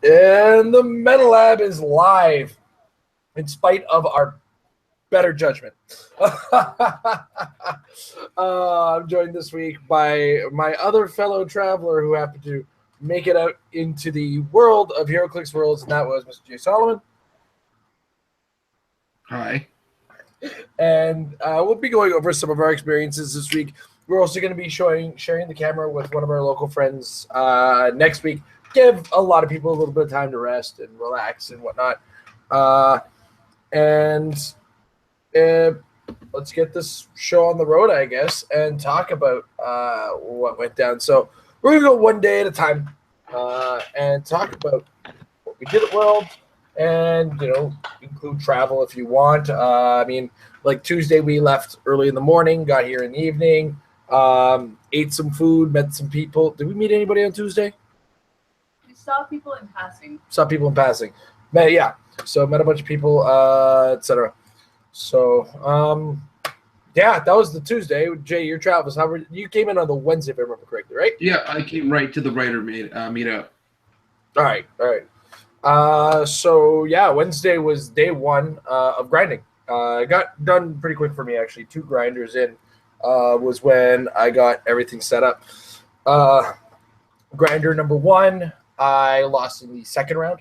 And the Meta Lab is live in spite of our better judgment. I'm joined this week by my other fellow traveler who happened to make it out into the world of Heroclix Worlds, and that was Mr. Jay Solomon. Hi. And we'll be going over some of our experiences this week. We're also going to be sharing the camera with one of our local friends next week. Give a lot of people a little bit of time to rest and relax and whatnot. Let's get this show on the road, I guess, and talk about what went down. So we're going to go one day at a time and talk about what we did at World and, include travel if you want. Like Tuesday, we left early in the morning, got here in the evening, ate some food, met some people. Did we meet anybody on Tuesday? We saw people in passing. So met a bunch of people, etc. So, that was the Tuesday. Jay, your travels. You came in on the Wednesday, if I remember correctly, right? Yeah, I came right to the writer meetup. All right. Wednesday was day one of grinding. It got done pretty quick for me, actually. 2 grinders in was when I got everything set up. Grinder number 1, I lost in the second round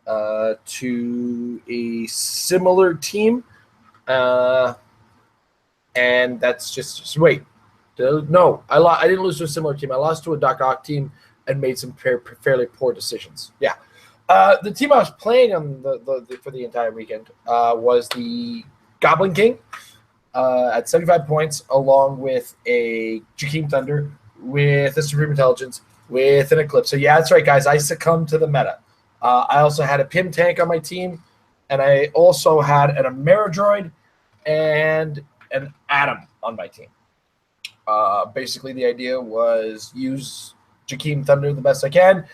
to a similar team. And that's just wait. No, I didn't lose to a similar team. I lost to a Doc Ock team and made some fairly poor decisions. Yeah. The team I was playing on for the entire weekend was the Goblin King at 75 points, along with a Jakeem Thunder, with a Supreme Intelligence, with an Eclipse. So yeah, that's right, guys. I succumbed to the meta. I also had a Pim tank on my team, and I also had an Ameridroid and an Atom on my team. Basically, the idea was use Jakeem Thunder the best I can,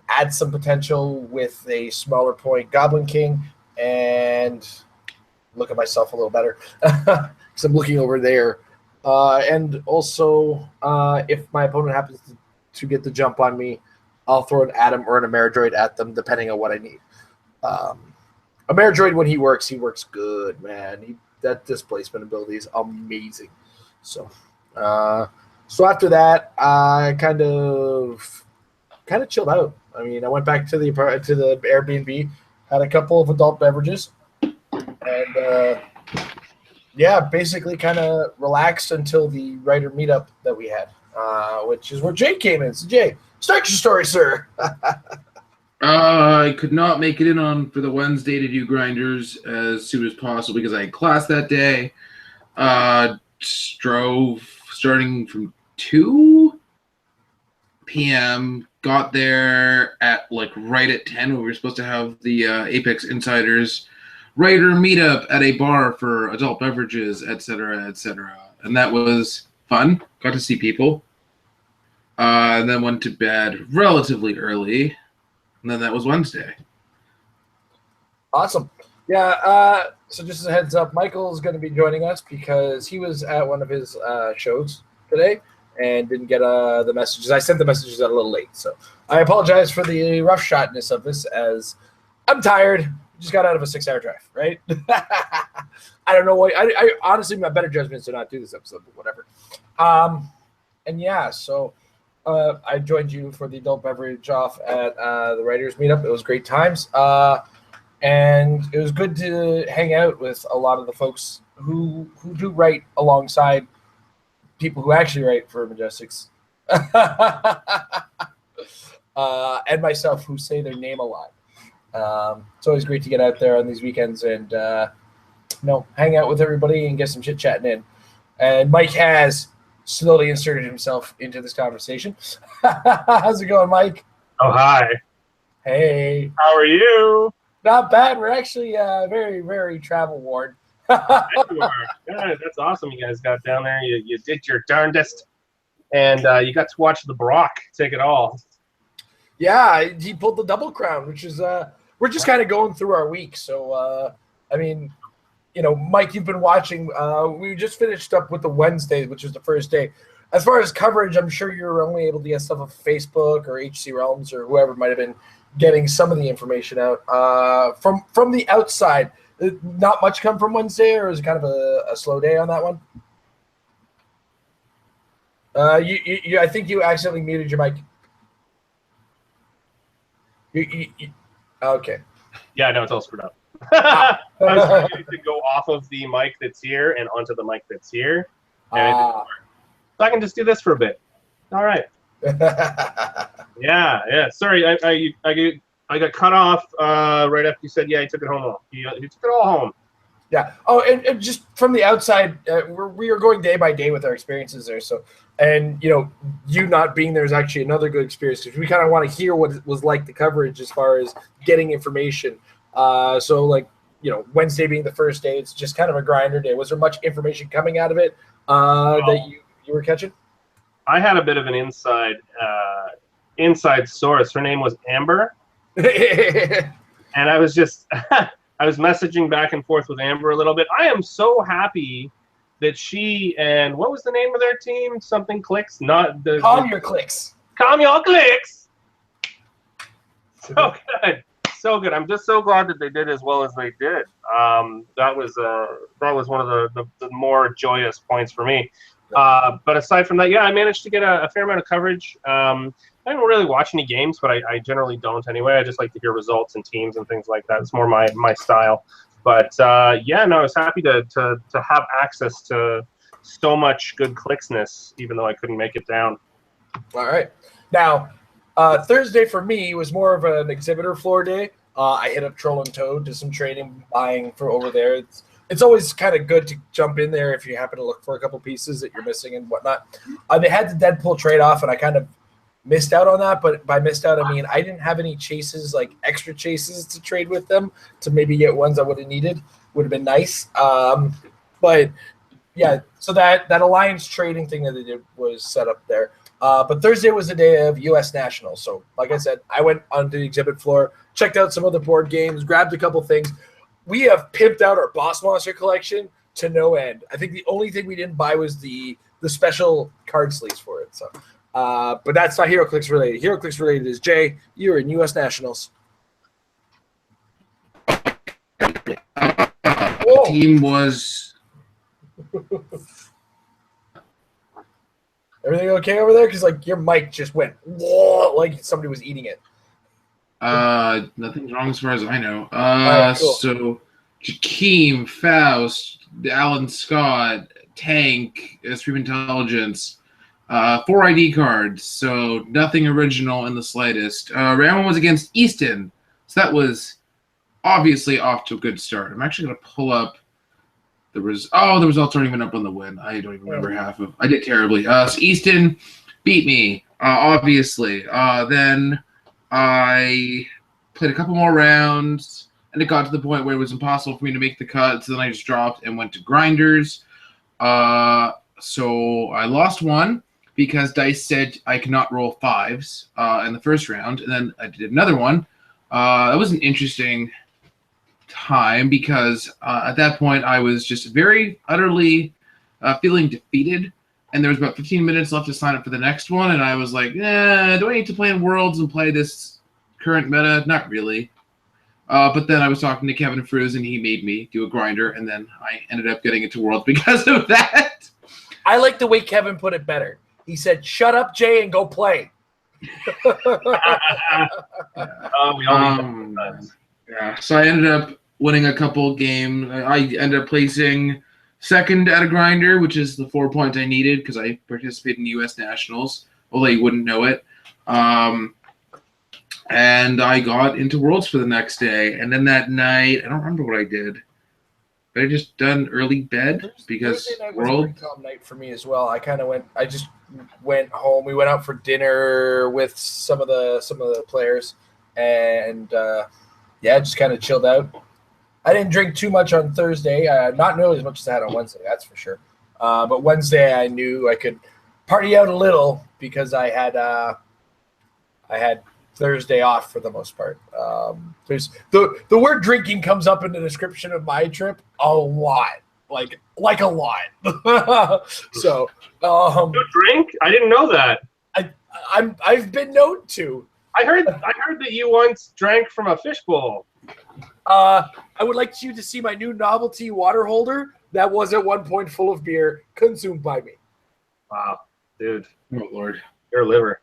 add some potential with a smaller point Goblin King, and look at myself a little better because I'm looking over there. And also, if my opponent happens to get the jump on me, I'll throw an Atom or an Ameridroid at them, depending on what I need. Ameridroid, when he works good, man. That displacement ability is amazing. So after that, I kind of chilled out. I mean, I went back to the Airbnb, had a couple of adult beverages, and basically kind of relaxed until the writer meetup that we had, which is where Jay came in. So Jay, start your story, sir. I could not make it in for the Wednesday to do grinders as soon as possible because I had class that day. Drove starting from 2 p.m., got there at right at 10 when we were supposed to have the Apex Insiders writer meetup at a bar for adult beverages, etc., etc. And that was fun. Got to see people. And then went to bed relatively early. And then that was Wednesday. Awesome. Yeah, so just as a heads up, Michael's going to be joining us because he was at one of his shows today and didn't get the messages. I sent the messages out a little late, so I apologize for the roughshotness of this, as I'm tired. Just got out of a 6-hour drive, right? I don't know why. I honestly, my better judgment is to not do this episode, but whatever. So I joined you for the adult beverage off at the writers meetup. It was great times. And it was good to hang out with a lot of the folks who do write alongside people who actually write for Majestics. And myself, who say their name a lot. It's always great to get out there on these weekends and hang out with everybody and get some chit chatting in. And Mike has slowly inserted himself into this conversation. How's it going, Mike? Oh, hi. Hey. How are you? Not bad. We're actually very, very travel worn. You are. Yeah, that's awesome. You guys got down there. You did your darndest, and you got to watch the Brock take it all. Yeah, he pulled the double crown, which is we're just kind of going through our week. So Mike, you've been watching. We just finished up with the Wednesday, which was the first day. as far as coverage, I'm sure you're only able to get stuff off Facebook or HC Realms or whoever might have been getting some of the information out. From the outside, not much come from Wednesday, or is it kind of a slow day on that one? I think you accidentally muted your mic. Okay. Yeah, no, it's all screwed up. I was trying to get it to go off of the mic that's here and onto the mic that's here. And it didn't work. So I can just do this for a bit. All right. Yeah. Sorry, I got cut off right after you said, yeah, he took it home. He took it all home. Yeah. Oh, and just from the outside, we are going day by day with our experiences there. So, and you not being there is actually another good experience because we kind of want to hear what it was like the coverage as far as getting information. So, like, Wednesday being the first day, it's just kind of a grinder day. Was there much information coming out of it that you were catching? I had a bit of an inside source. Her name was Amber. And I was just I was messaging back and forth with Amber a little bit. I am so happy that she and what was the name of their team? Something Clixed, not the Calm Your Clix. Calm Your Clix. So good. So good. I'm just so glad that they did as well as they did. That was one of the more joyous points for me. But aside from that, yeah, I managed to get a fair amount of coverage. I don't really watch any games, but I generally don't anyway. I just like to hear results and teams and things like that. It's more my style. But yeah, no, I was happy to have access to so much good Clixness, even though I couldn't make it down. All right. Now, Thursday for me was more of an exhibitor floor day. I hit up Troll and Toad, did some trading, buying for over there. It's always kind of good to jump in there if you happen to look for a couple pieces that you're missing and whatnot. They had the Deadpool trade-off, and I kind of missed out on that. But by missed out, I mean I didn't have any chases, like extra chases to trade with them to maybe get ones I would have needed. Would have been nice. But, yeah, so that alliance trading thing that they did was set up there. But Thursday was the day of U.S. Nationals. So, like I said, I went onto the exhibit floor, checked out some other board games, grabbed a couple things. We have pimped out our Boss Monster collection to no end. I think the only thing we didn't buy was the special card sleeves for it. So, but that's not Heroclix related. Heroclix related is Jay. You're in U.S. Nationals. Team was. Everything okay over there? Because like your mic just went like somebody was eating it. Nothing's wrong as far as I know. Right, cool. So Jakeem, Faust, Alan Scott, Tank, Stream Intelligence, 4 ID cards, so nothing original in the slightest. Round 1 was against Easton, so that was obviously off to a good start. I'm actually going to pull up the results aren't even up on the win. I don't even remember half of. I did terribly. So Easton beat me, obviously. Then I played a couple more rounds, and it got to the point where it was impossible for me to make the cut, so then I just dropped and went to grinders. So I lost one because Dice said I could not roll 5s in the first round, and then I did another one. That was an interesting time because at that point I was just very utterly feeling defeated, and there was about 15 minutes left to sign up for the next one, and I was like, do I need to play in Worlds and play this current meta? Not really. But then I was talking to Kevin Fruz, and he made me do a grinder, and then I ended up getting into Worlds because of that. I like the way Kevin put it better. He said, shut up, Jay, and go play. Yeah, so I ended up winning a couple games. I ended up placing second at a grinder, which is the 4 points I needed because I participated in the U.S. Nationals, although you wouldn't know it. And I got into Worlds for the next day. And then that night, I don't remember what I did. But I just done early bed because Thursday night was World. a pretty calm night for me as well. I just went home. We went out for dinner with some of the players, and just kind of chilled out. I didn't drink too much on Thursday, not nearly as much as I had on Wednesday, that's for sure. But Wednesday I knew I could party out a little because I had Thursday off for the most part. There's the word drinking comes up in the description of my trip a lot. like a lot. So, You drink? I didn't know that. I've been known to. I heard that you once drank from a fishbowl. I would like you to see my new novelty water holder that was at one point full of beer consumed by me. Wow, dude. Oh Lord. Your liver.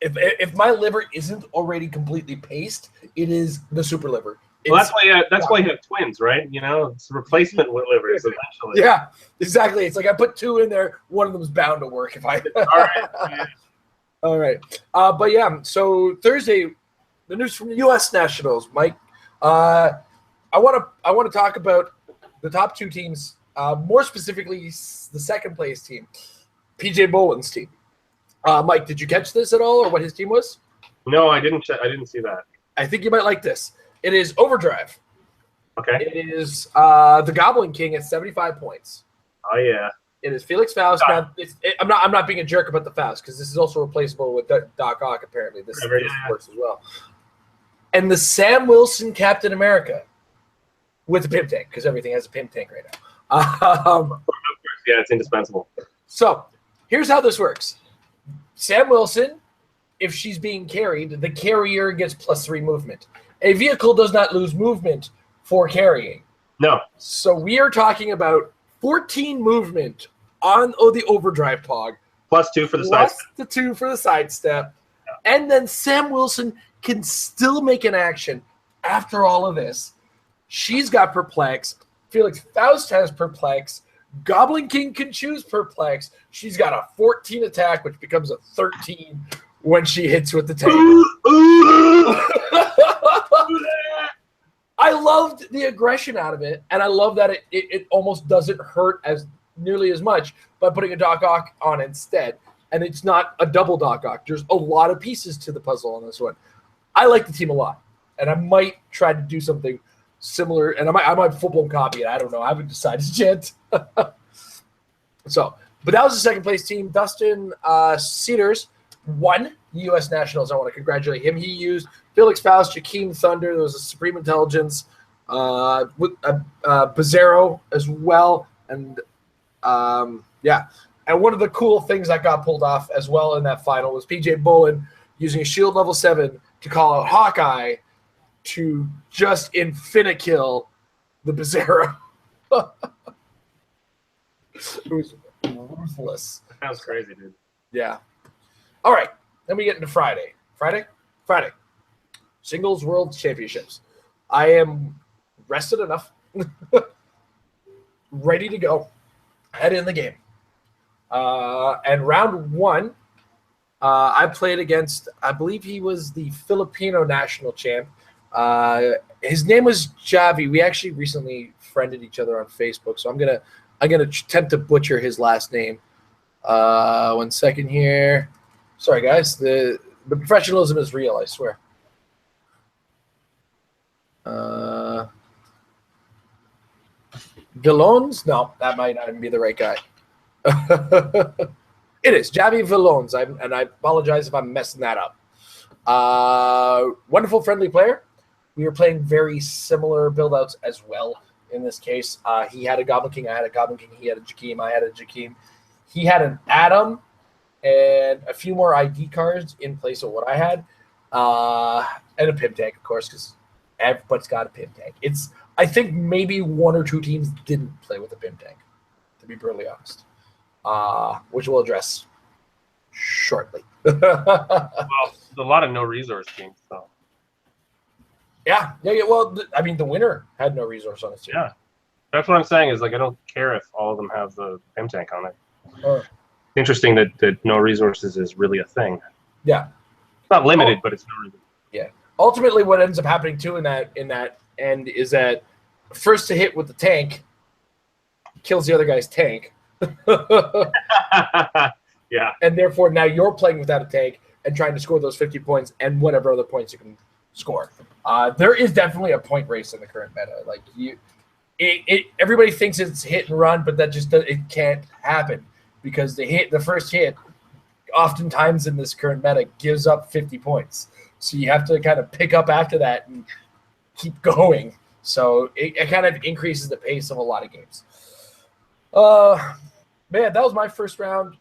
If my liver isn't already completely paste, it is the super liver. Well, that's why you have twins, right? You know, it's replacement livers eventually. Yeah, exactly. It's like I put two in there. One of them's bound to work if I. All right. Yeah. All right. But yeah, so Thursday, the news from the U.S. Nationals, Mike. I want to talk about the top two teams, more specifically the second place team, PJ Bowen's team. Mike, did you catch this at all, or what his team was? No, I didn't see that. I think you might like this. It is Overdrive. Okay. It is the Goblin King at 75 points. Oh yeah. It is Felix Faust. Now, I'm not being a jerk about the Faust because this is also replaceable with Doc Ock. Apparently, this works as well. And the Sam Wilson Captain America with a pimp tank because everything has a pimp tank right now. Yeah, it's indispensable. So here's how this works. Sam Wilson, if she's being carried, the carrier gets +3 movement. A vehicle does not lose movement for carrying. No. So we are talking about 14 movement on the Overdrive Pog. +2 for the side Plus step. the 2 for the sidestep. Yeah. And then Sam Wilson can still make an action after all of this. She's got Perplex. Felix Faust has Perplex. Goblin King can choose Perplex. She's got a 14 attack, which becomes a 13 when she hits with the tank. I loved the aggression out of it, and I love that it almost doesn't hurt as nearly as much by putting a Doc Ock on instead. And it's not a double Doc Ock. There's a lot of pieces to the puzzle on this one. I like the team a lot, and I might try to do something similar, and I might full-blown copy it. I don't know. I haven't decided yet. But that was the second place team. Dustin Cedars won the U.S. Nationals. I want to congratulate him. He used Felix Faust, Jakeem Thunder. There was a Supreme Intelligence with Bizarro as well. And, yeah. And one of the cool things that got pulled off as well in that final was PJ Bowen using a shield level 7 to call out Hawkeye to just infinikill the Bizarro. It was ruthless. That sounds crazy, dude. Yeah. All right. Then we get into Friday. Friday. Singles World Championships. I am rested enough, ready to go, head in the game. And round 1, I played against, I believe he was the Filipino national champ. His name was Javi. We actually recently friended each other on Facebook, so I'm gonna attempt to butcher his last name. 1 second here. Sorry, guys. The professionalism is real, I swear. Villons? No, that might not even be the right guy. It is Javi Villons, and I apologize if I'm messing that up. Wonderful, friendly player. We were playing very similar build-outs as well. In this case, he had a Goblin King, I had a Goblin King, he had a Jakeem, I had a Jakeem. He had an Atom and a few more ID cards in place of what I had, and a Pimp Tank, of course, because everybody's got a Pimp Tank. I think maybe 1 or 2 teams didn't play with a Pimp Tank, to be brutally honest, which we'll address shortly. Well, there's a lot of no resource teams, so. Yeah. Well, I mean, the winner had no resource on his team. Yeah, that's what I'm saying. Is like I don't care if all of them have the Pimp Tank on it. It's interesting that no resources is really a thing. Yeah, it's not limited, but it's no resources. Yeah. Ultimately, what ends up happening too in that end is that first to hit with the tank kills the other guy's tank. Yeah. And therefore, now you're playing without a tank and trying to score those 50 points and whatever other points you can score. There is definitely a point race in the current meta. Like everybody thinks it's hit and run, but that just it can't happen because the first hit, oftentimes in this current meta, gives up 50 points. So you have to kind of pick up after that and keep going So it kind of increases the pace of a lot of games. Man, that was my first round.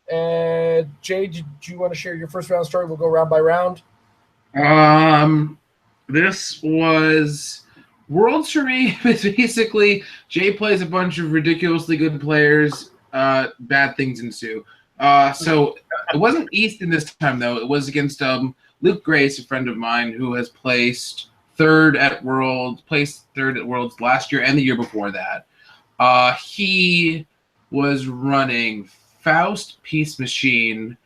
Jay, do you want to share your first round story? We'll go round by round. This was Worlds for me. It's basically Jay plays a bunch of ridiculously good players. Bad things ensue. So it wasn't Easton this time though. It was against Luke Grace, a friend of mine who has placed third at Worlds last year and the year before that. He was running Faust, Peace Machine,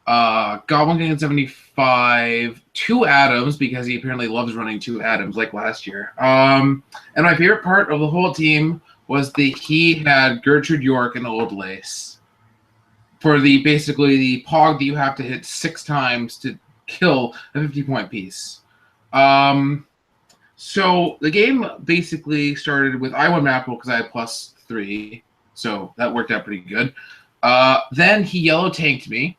Goblin King at 75, 2 Atoms, because he apparently loves running 2 Atoms like last year. And my favorite part of the whole team was that he had Gertrude York and Old Lace for basically the Pog that you have to hit 6 times to kill a 50-point piece. So the game basically started with I won map because I had +3, so that worked out pretty good. Then he yellow tanked me,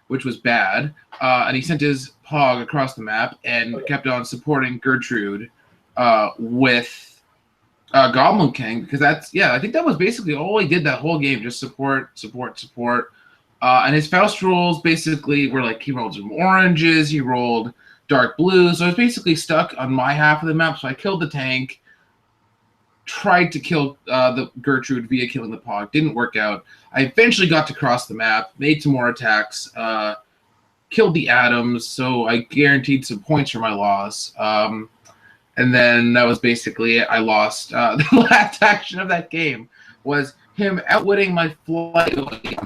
which was bad, and he sent his Pog across the map and kept on supporting Gertrude with Goblin King, because I think that was basically all he did that whole game, just support. And his Faust rolls basically were like he rolled some oranges, he rolled dark blues, so I was basically stuck on my half of the map, so I killed the tank, tried to kill the Gertrude via killing the Pog, didn't work out. I eventually got to cross the map, made some more attacks, killed the Atoms, so I guaranteed some points for my loss. And then that was basically it. I lost. The last action of that game was him outwitting my flight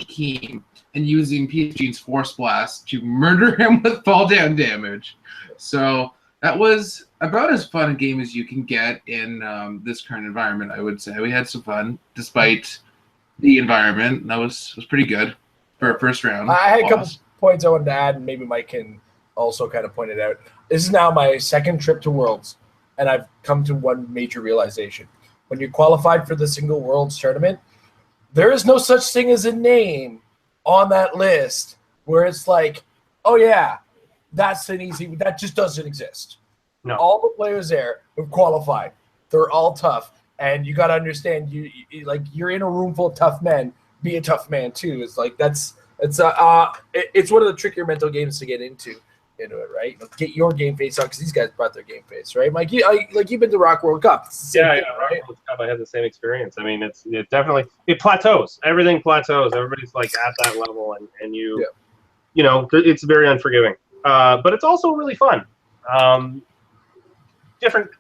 team and using PSG's Force Blast to murder him with fall down damage. So that was about as fun a game as you can get in this current environment, I would say. We had some fun despite the environment. That was pretty good for a first round. I had a couple points I wanted to add, and maybe Mike can also kind of point it out. This is now my second trip to Worlds, and I've come to one major realization. When you're qualified for the single Worlds tournament, there is no such thing as a name on that list where it's like, oh yeah, that's an easy, that just doesn't exist. No. All the players there have qualified. They're all tough. And you got to understand, you're in a room full of tough men. Be a tough man too. It's like it's one of the trickier mental games to get into it, right? Get your game face on because these guys brought their game face, right? Mike, you've been to Rock World Cup. Yeah, Rock World Cup. I had the same experience. I mean, it definitely plateaus. Everything plateaus. Everybody's like at that level, and you know, it's very unforgiving. But it's also really fun. Different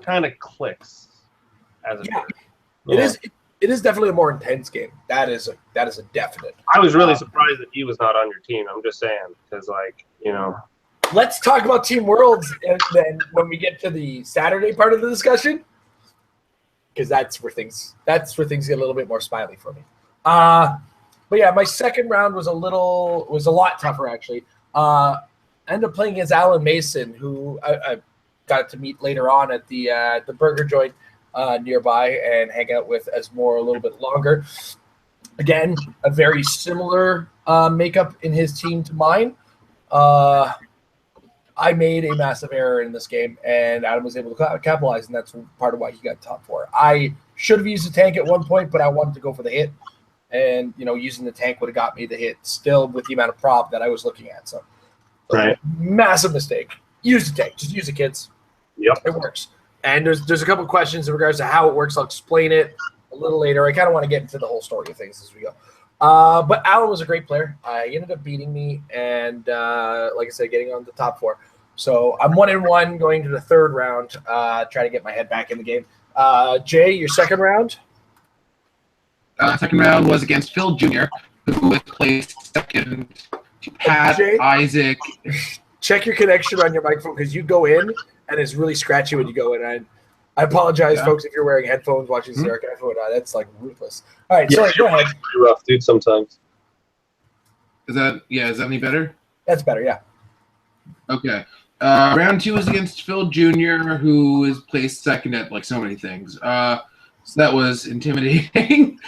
kind of clicks. As it is definitely a more intense game. That is a definite. I was really surprised that he was not on your team. I'm just saying, because Let's talk about Team Worlds and then when we get to the Saturday part of the discussion, because that's where things get a little bit more smiley for me. But yeah, my second round was a lot tougher actually. I ended up playing against Alan Mason, who I got to meet later on at the burger joint nearby and hang out with as more a little bit longer. Again, a very similar makeup in his team to mine. I made a massive error in this game, and Adam was able to capitalize, and that's part of why he got top 4. I should have used the tank at one point, but I wanted to go for the hit, and using the tank would have got me the hit still with the amount of prop that I was looking at. So, right, massive mistake. Use the tank. Just use it, kids. Yep, it works. And there's a couple questions in regards to how it works. I'll explain it a little later. I kind of want to get into the whole story of things as we go. But Alan was a great player. He ended up beating me and, like I said, getting on the top 4. So I'm 1-1 going to the third round, trying to get my head back in the game. Jay, your second round? Second round was against Phil Jr., who was placed second to Pat, Jay, Isaac. Check your connection on your microphone because you go in and it's really scratchy when you go in. I apologize, folks, if you're wearing headphones watching this archive. That's like ruthless. All right, sorry, go ahead. Pretty rough, dude, sometimes. Is that any better? That's better, yeah. Okay. Round 2 was against Phil Jr., who is placed second at like so many things. So that was intimidating.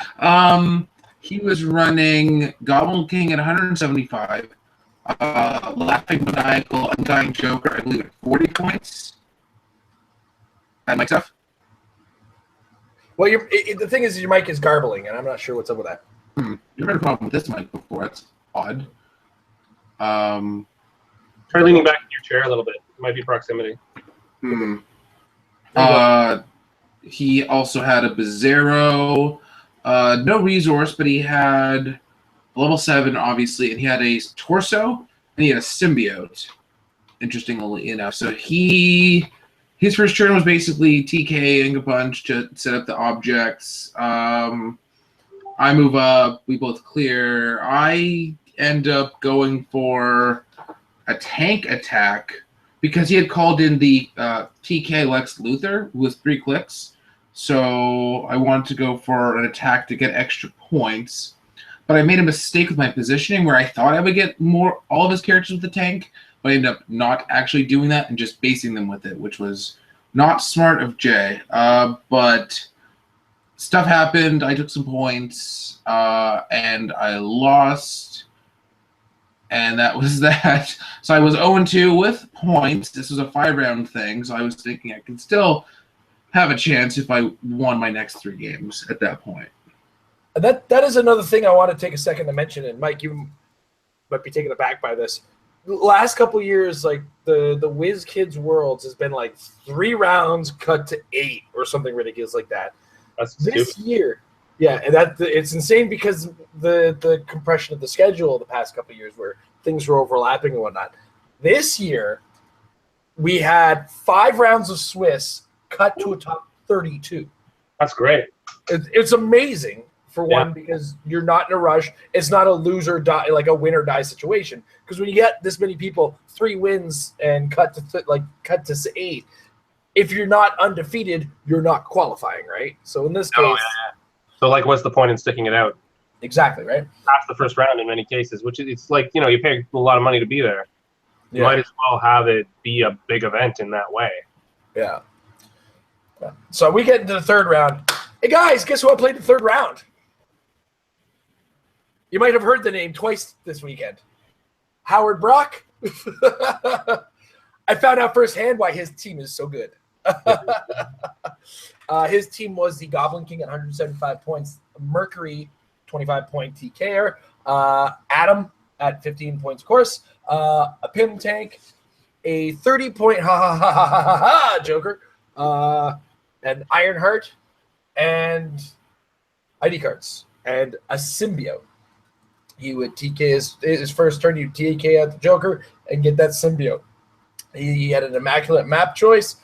He was running Goblin King at 175. Laughing Maniacal, Undying Joker, I believe at 40 points. Bad mic stuff? Well, the thing is, your mic is garbling, and I'm not sure what's up with that. You've had a problem with this mic before. That's odd. Try leaning back in your chair a little bit. It might be proximity. He also had a Bizarro. No resource, but he had level 7, obviously, and he had a Torso, and he had a Symbiote, interestingly enough. So his first turn was basically TKing a bunch to set up the objects. I move up, we both clear. I end up going for a tank attack because he had called in the TK Lex Luthor with 3 clicks. So I wanted to go for an attack to get extra points. But I made a mistake with my positioning where I thought I would get all of his characters with the tank, but I ended up not actually doing that and just basing them with it, which was not smart of Jay. But stuff happened. I took some points, and I lost. And that was that. So I was 0-2 with points. This was a 5-round thing, so I was thinking I could still have a chance if I won my next 3 games at that point. That is another thing I want to take a second to mention. And Mike, you might be taken aback by this. The last couple of years, like the Whiz Kids Worlds has been like 3 rounds cut to 8 or something ridiculous like that. That's this stupid. year. Yeah, and it's insane because the compression of the schedule the past couple of years where things were overlapping and whatnot. This year, we had 5 rounds of Swiss cut to a top 32. That's great. It's amazing for one because you're not in a rush. It's not a loser die, like a win or die situation. Because when you get this many people, 3 wins and cut to 8, if you're not undefeated, you're not qualifying, right? So in this case, So, like, what's the point in sticking it out? Exactly, right? Past the first round in many cases, which it's like, you pay a lot of money to be there. You might as well have it be a big event in that way. Yeah. So we get into the 3rd round. Hey, guys, guess who I played the 3rd round? You might have heard the name twice this weekend. Howard Brock. I found out firsthand why his team is so good. His team was the Goblin King at 175 points, Mercury, 25-point TKer, Adam at 15 points, of course, a Pim Tank, a 30-point Joker, an Ironheart, and ID cards, and a Symbiote. He would TK his first turn, you TK out the Joker and get that Symbiote. He had an immaculate map choice.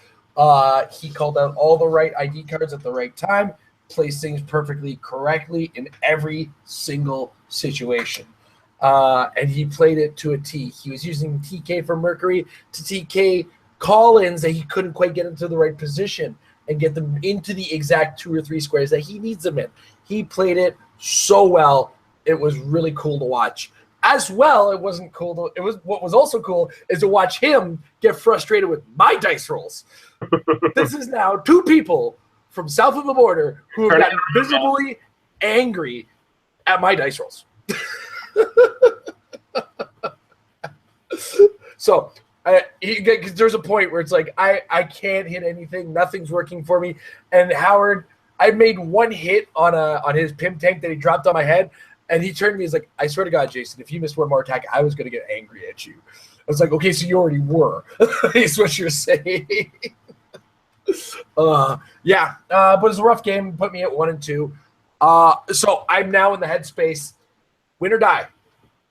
He called out all the right ID cards at the right time, placed things perfectly correctly in every single situation. And he played it to a T. He was using TK for Mercury to TK call-ins that he couldn't quite get into the right position and get them into the exact 2 or 3 squares that he needs them in. He played it so well. It was really cool to watch. As well, it wasn't cool. What was also cool is to watch him get frustrated with my dice rolls. This is now 2 people from south of the border who have gotten visibly angry at my dice rolls. So there's a point where it's like I can't hit anything. Nothing's working for me. And Howard, I made 1 hit on his Pim Tank that he dropped on my head. And he turned to me, he's like, I swear to God, Jason, if you missed 1 more attack, I was going to get angry at you. I was like, okay, so you already were. Is what you're saying. But it was a rough game. Put me at 1-2. So I'm now in the headspace, win or die.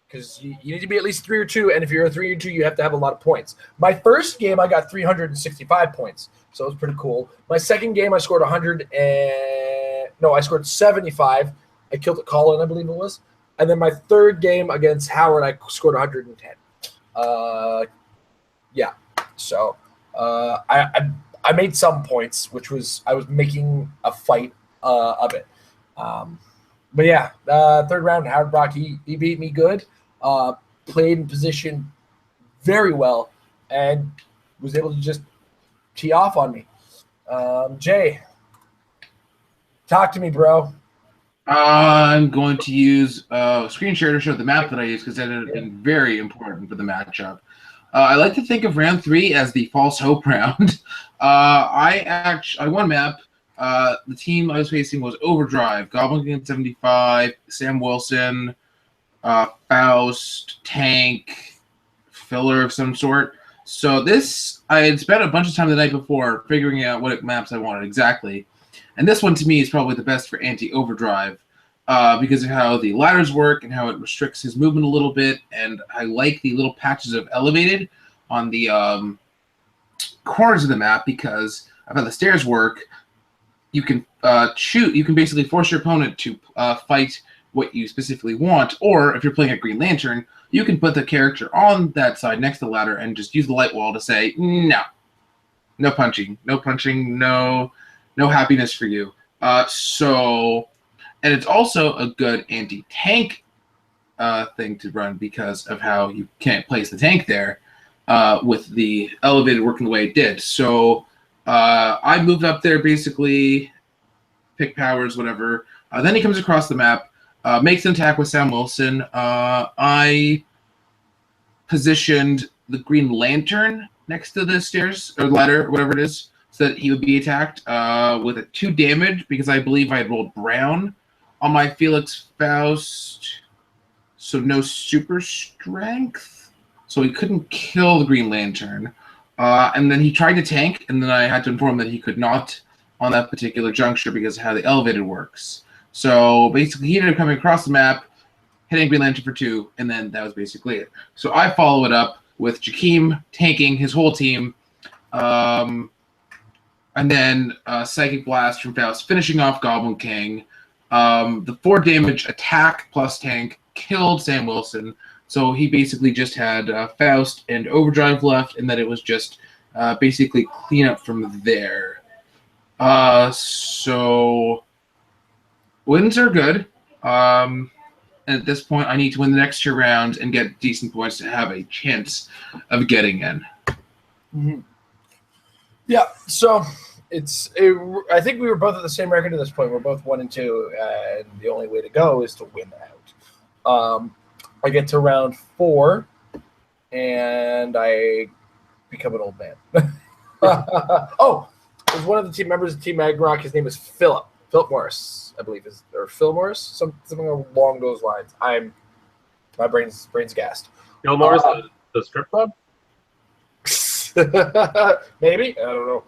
Because you need to be at least 3 or 2. And if you're a 3 or 2, you have to have a lot of points. My first game, I got 365 points. So it was pretty cool. My second game, I scored I scored 75. I killed a call-in, I believe it was. And then my 3rd game against Howard, I scored 110. So I made some points, which was I was making a fight of it. But yeah, 3rd round, Howard Brock, he beat me good. Played in position very well and was able to just tee off on me. Jay, talk to me, bro. I'm going to use screen share to show the map that I use because that is very important for the matchup. I like to think of round 3 as the false hope round. I won map. The team I was facing was Overdrive, Goblin King 75, Sam Wilson, Faust, Tank, filler of some sort. So this, I had spent a bunch of time the night before figuring out what maps I wanted exactly. And this one to me is probably the best for anti-Overdrive because of how the ladders work and how it restricts his movement a little bit. And I like the little patches of elevated on the corners of the map because of how the stairs work. You can you can basically force your opponent to fight what you specifically want, or if you're playing a Green Lantern, you can put the character on that side next to the ladder and just use the light wall to say, no punching, no happiness for you. And it's also a good anti-tank thing to run because of how you can't place the tank there with the elevated working the way it did. So I moved up there basically, pick powers, whatever. Then he comes across the map, makes an attack with Sam Wilson. I positioned the Green Lantern next to the stairs or ladder, whatever it is, so that he would be attacked with a 2 damage because I believe I had rolled brown on my Felix Faust, so no super strength, so he couldn't kill the Green Lantern. And then he tried to tank, and then I had to inform him that he could not on that particular juncture because of how the elevated works. So basically, he ended up coming across the map, hitting Green Lantern for 2, and then that was basically it. So I follow it up with Jakeem tanking his whole team, and then Psychic Blast from Faust finishing off Goblin King. The 4 damage attack plus tank killed Sam Wilson. So he basically just had Faust and Overdrive left, and then it was just basically clean up from there. So wins are good. And at this point, I need to win the next 2 rounds and get decent points to have a chance of getting in. Mm-hmm. Yeah, so I think we were both at the same record at this point. We're both 1 and 2, and the only way to go is to win out. I get to round 4, and I become an old man. Oh, there's one of the team members of Team Ragnarok. His name is Philip Morris, I believe, or Phil Morris, something along those lines. My brain's gassed. Phil Morris, the strip club? Maybe, I don't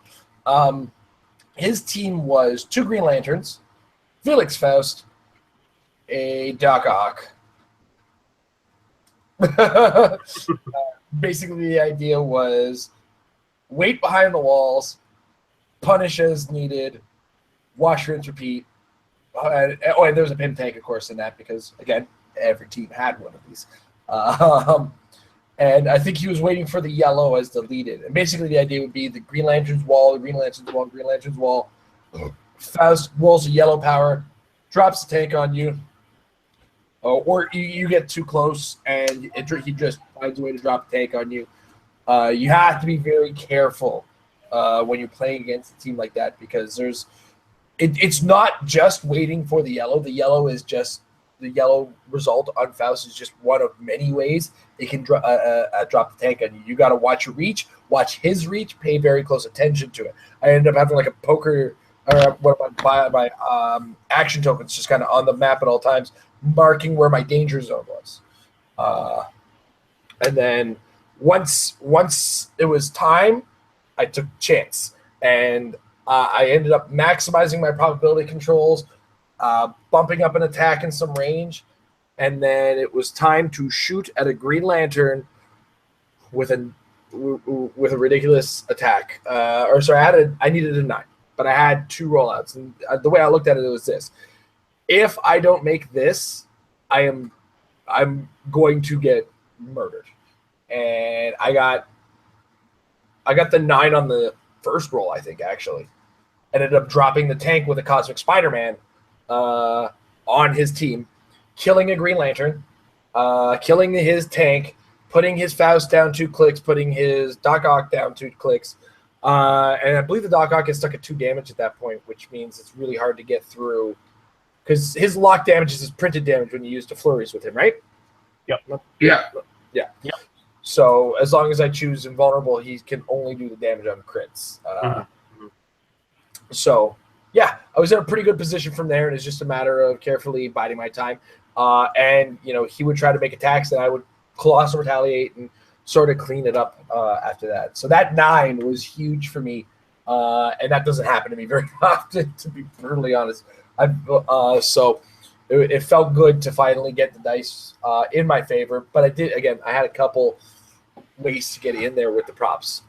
know. His team was 2 Green Lanterns, Felix Faust, a Doc Ock. Basically, the idea was wait behind the walls, punish as needed, wash, rinse, repeat. And there was a pin tank, of course, in that because, again, every team had one of these. And I think he was waiting for the yellow as the lead-in. And basically, the idea would be the Green Lantern's wall, the Green Lantern's wall, Green Lantern's wall. Faust rolls a yellow power, drops the tank on you. Or you get too close, and he just finds a way to drop the tank on you. You have to be very careful when you're playing against a team like that because it's not just waiting for the yellow. The yellow is just the yellow result on Faust is just one of many ways they can drop the tank on you. You got to watch your reach, watch his reach, pay very close attention to it. I ended up having like a poker or one of my action tokens just kind of on the map at all times, marking where my danger zone was. And then once it was time, I took a chance. And I ended up maximizing my probability controls, bumping up an attack in some range, and then it was time to shoot at a Green Lantern with a ridiculous attack. I needed a 9, but I had 2 rollouts. And the way I looked at it was this: if I don't make this, I'm going to get murdered. And I got the 9 on the first roll, I think, actually. Ended up dropping the tank with a Cosmic Spider-Man on his team, killing a Green Lantern, killing his tank, putting his Faust down 2 clicks, putting his Doc Ock down 2 clicks. And I believe the Doc Ock is stuck at 2 damage at that point, which means it's really hard to get through. Because his lock damage is his printed damage when you use the flurries with him, right? Yep. Yeah. So as long as I choose invulnerable, he can only do the damage on crits. So yeah, I was in a pretty good position from there, and it's just a matter of carefully biding my time. And he would try to make attacks, and I would colossal retaliate and sort of clean it up after that. So that 9 was huge for me, and that doesn't happen to me very often, to be brutally honest. So it felt good to finally get the dice in my favor, but I had a couple ways to get in there with the props.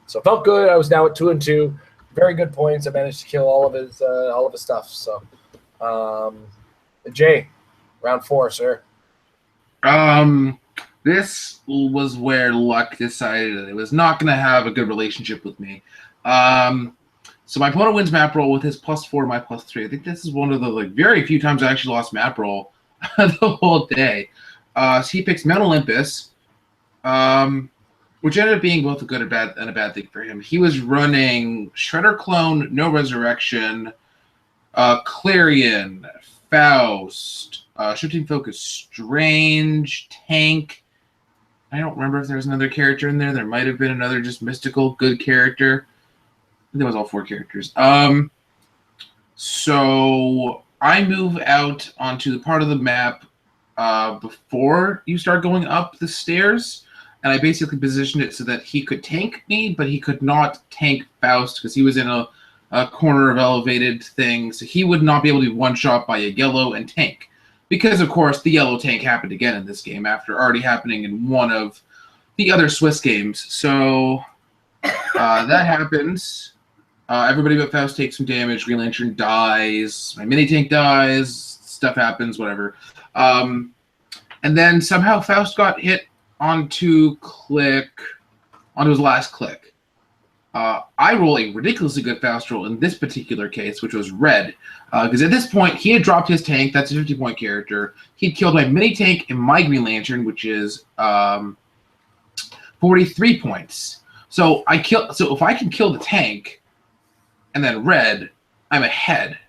So it felt good. I was now at 2-2, very good points. I managed to kill all of his stuff. So, Jay, round 4, sir. This was where luck decided that it was not going to have a good relationship with me. So my opponent wins map roll with his +4, my +3. I think this is one of the very few times I actually lost map roll the whole day. So he picks Mount Olympus, which ended up being both a good and a bad thing for him. He was running Shredder Clone, No Resurrection, Clarion, Faust, Shifting Focus, Strange, Tank. I don't remember if there was another character in there. There might have been another just mystical good character. I think it was all 4 characters. So I move out onto the part of the map before you start going up the stairs, and I basically positioned it so that he could tank me, but he could not tank Faust because he was in a corner of elevated thing, so he would not be able to be one-shot by a yellow and tank. Because, of course, the yellow tank happened again in this game after already happening in one of the other Swiss games. So that happens. Everybody but Faust takes some damage. Green Lantern dies. My mini-tank dies. Stuff happens, whatever. And then somehow Faust got hit onto his last click. I roll a ridiculously good Faust roll in this particular case, which was red. Because at this point, he had dropped his tank. That's a 50-point character. He'd killed my mini-tank and my Green Lantern, which is 43 points. So if I can kill the tank and then red, I'm ahead.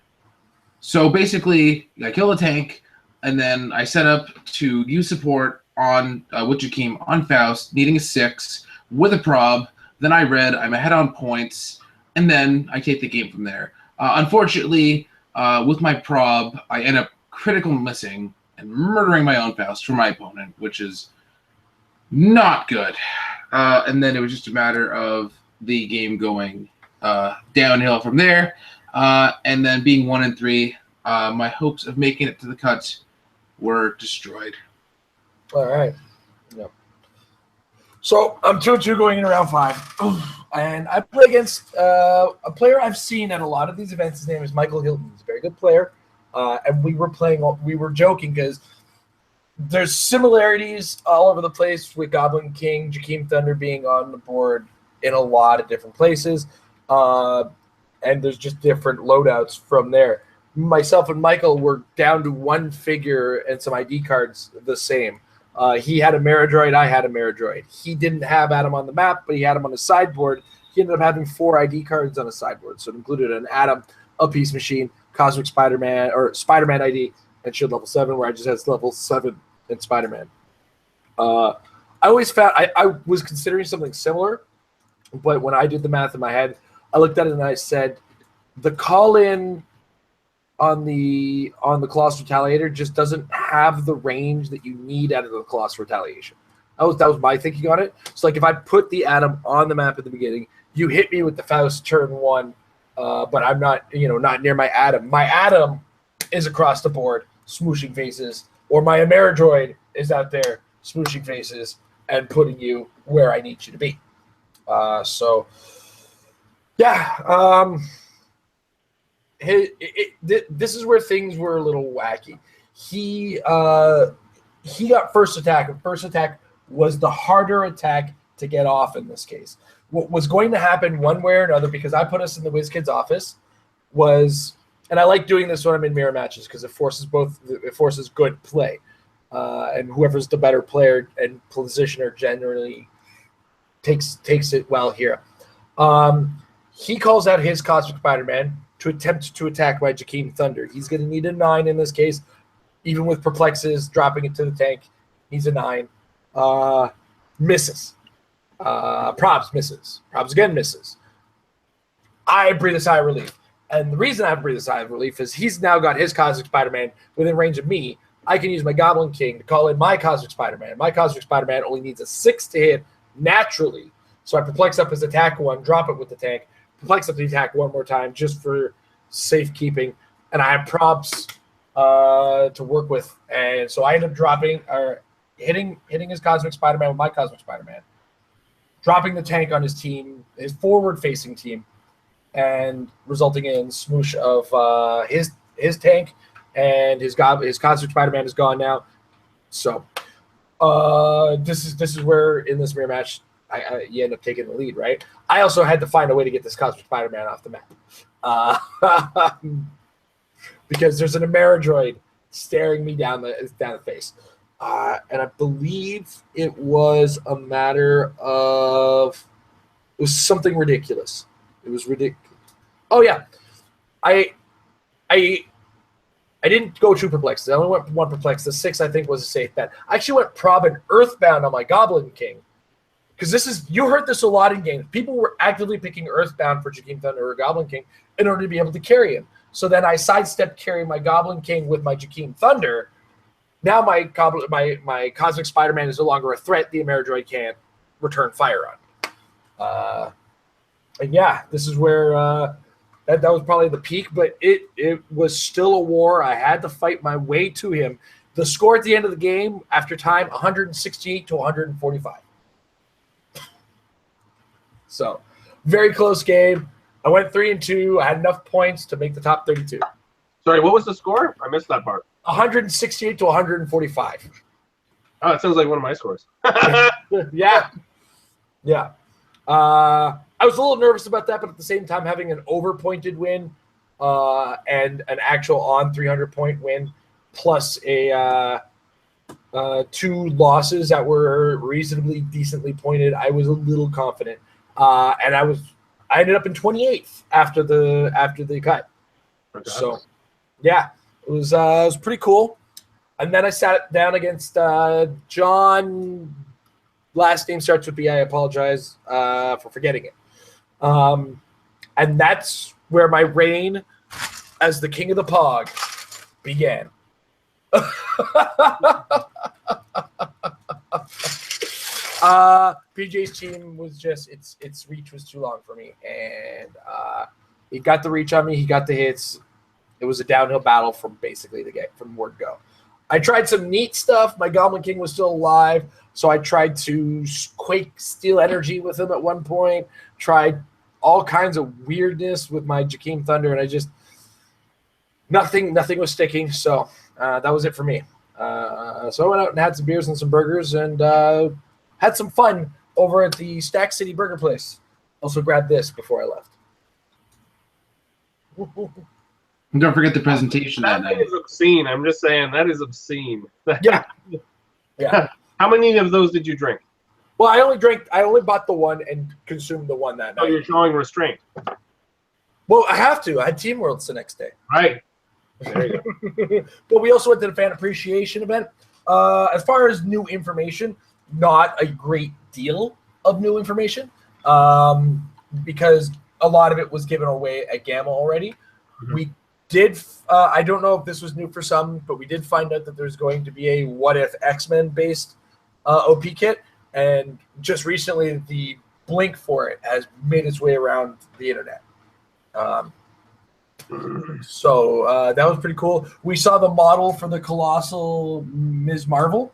So basically, I kill the tank, and then I set up to use support on with Jakeem on Faust, needing a 6 with a prob. Then I red, I'm ahead on points, and then I take the game from there. Unfortunately, with my prob, I end up critical missing and murdering my own Faust for my opponent, which is not good. And then it was just a matter of the game going downhill from there. And then being 1-3, my hopes of making it to the cut were destroyed. All right. Yep. So I'm 2-2 going into round 5. And I play against a player I've seen at a lot of these events. His name is Michael Hilton. He's a very good player. And we were joking because there's similarities all over the place with Goblin King, Jakeem Thunder being on the board in a lot of different places. And there's just different loadouts from there. Myself and Michael were down to one figure and some ID cards the same. He had a Maradroid, I had a Maradroid. He didn't have Adam on the map, but he had him on the sideboard. He ended up having 4 ID cards on a sideboard. So it included an Adam, a Peace Machine, Cosmic Spider-Man, or Spider-Man ID, and Shield level 7, where I just had level 7 in Spider-Man. I always found I was considering something similar, but when I did the math in my head, I looked at it and I said, the call-in on the Colossal Retaliator just doesn't have the range that you need out of the Colossal Retaliation. That was my thinking on it. So like if I put the Atom on the map at the beginning, you hit me with the Faust turn 1, but I'm not near my Atom. My Atom is across the board, smooshing faces, or my Ameridroid is out there smooshing faces and putting you where I need you to be. This is where things were a little wacky. He got first attack, and first attack was the harder attack to get off in this case. What was going to happen one way or another, because I put us in the WizKids office, was, and I like doing this when I'm in mirror matches because it forces good play, and whoever's the better player and positioner generally takes it well here. He calls out his Cosmic Spider-Man to attempt to attack my Jakeem Thunder. He's going to need a 9 in this case. Even with Perplexes, dropping it to the tank, he's a 9. misses. Probs misses. Probs again misses. I breathe a sigh of relief. And the reason I breathe a sigh of relief is he's now got his Cosmic Spider-Man within range of me. I can use my Goblin King to call in my Cosmic Spider-Man. My Cosmic Spider-Man only needs a 6 to hit naturally. So I perplex up his attack 1, drop it with the tank, perplex up the attack 1 more time just for safekeeping. And I have props to work with. And so I end up dropping or hitting his Cosmic Spider-Man with my Cosmic Spider-Man, dropping the tank on his team, his forward-facing team, and resulting in smoosh of his tank, and his Cosmic Spider-Man is gone now. So this is where in this mirror match you end up taking the lead, right? I also had to find a way to get this Cosmic Spider-Man off the map because there's an Ameridroid staring me down the face. And I believe it was a matter of it was something ridiculous. It was ridiculous. Oh yeah, I didn't go 2 perplexes. I only went 1 perplex. The 6 I think was a safe bet. I actually went prob and Earthbound on my Goblin King because you heard this a lot in games. People were actively picking Earthbound for Jakeem Thunder or Goblin King in order to be able to carry him. So then I sidestepped carrying my Goblin King with my Jakeem Thunder. Now my Cosmic Spider-Man is no longer a threat. The Ameridroid can't return fire on. And yeah, this is where that was probably the peak, but it was still a war. I had to fight my way to him. The score at the end of the game, after time, 168 to 145. So, very close game. I went 3-2. I had enough points to make the top 32. Sorry, what was the score? I missed that part. 168 to 145. Oh, it sounds like one of my scores. Yeah. I was a little nervous about that, but at the same time, having an overpointed win and an actual on 300-point win, plus a 2 losses that were reasonably decently pointed, I was a little confident, and I ended up in 28th after the cut. So, yeah, it was pretty cool. And then I sat down against John. Last name starts with B. I apologize for forgetting it. And that's where my reign as the king of the Pog began. PJ's team was just its reach was too long for me, and he got the reach on me. He got the hits. It was a downhill battle from basically from word go. I tried some neat stuff. My Goblin King was still alive, so I tried to Quake Steel Energy with him at one point. Tried all kinds of weirdness with my Jakeem Thunder, and I just nothing was sticking. So that was it for me. So I went out and had some beers and some burgers, and had some fun over at the Stack City Burger Place. Also grabbed this before I left. And don't forget the presentation that night. That is obscene. I'm just saying, that is obscene. Yeah. How many of those did you drink? Well, I only bought the one and consumed the one that night. Oh, you're showing restraint. Well, I have to. I had Team Worlds the next day. Right. There you go. But we also went to the fan appreciation event. As far as new information, not a great deal of new information because a lot of it was given away at Gamma already. Mm-hmm. We did, I don't know if this was new for some, but we did find out that there's going to be a What If X-Men based OP kit. And just recently, the Blink for it has made its way around the internet. So that was pretty cool. We saw the model for the Colossal Ms. Marvel,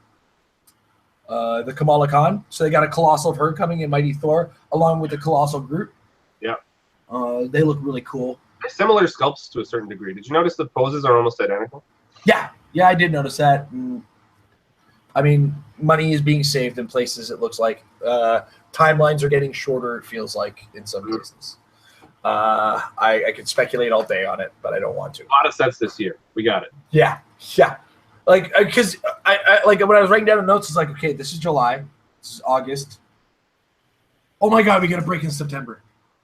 the Kamala Khan. So they got a Colossal of her coming in Mighty Thor, along with the Colossal Groot. Yeah. They look really cool. Similar sculpts to a certain degree. Did you notice the poses are almost identical? Yeah, I did notice that. I mean, money is being saved in places, it looks like. Timelines are getting shorter, it feels like, in some cases. I could speculate all day on it, but I don't want to. A lot of sets this year. We got it. Yeah. Like, because I like when I was writing down the notes, it's like, okay, this is July. This is August. Oh my God, we got a break in September.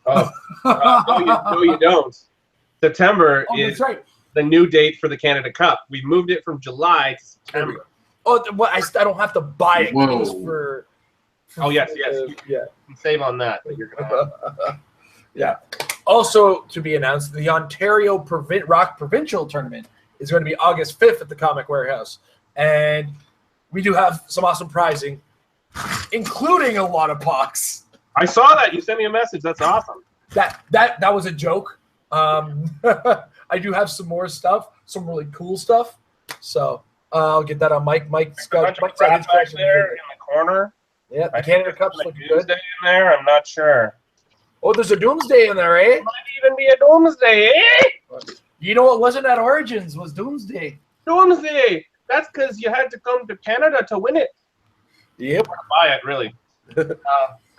Oh, no, you don't. September is the new date for the Canada Cup. We moved it from July to September. Oh, well, I don't have to buy it. Whoa. For Oh yes. Yeah. Save on that. But you're gonna have. Yeah. Also to be announced, the Ontario Rock Provincial Tournament is going to be August 5th at the Comic Warehouse. And we do have some awesome prizing, including a lot of pucks. I saw that. You sent me a message. That's awesome. That was a joke. I do have some more stuff, some really cool stuff. So I'll get that on Mike. Mike's got his back collection there in the corner. Yeah, the Canada Cup's looking good. Doomsday in there. I'm not sure. Oh, there's a Doomsday in there, eh? Might even be a Doomsday, eh? You know what wasn't at Origins was Doomsday. Doomsday. That's because you had to come to Canada to win it. Yep. Or to buy it, really.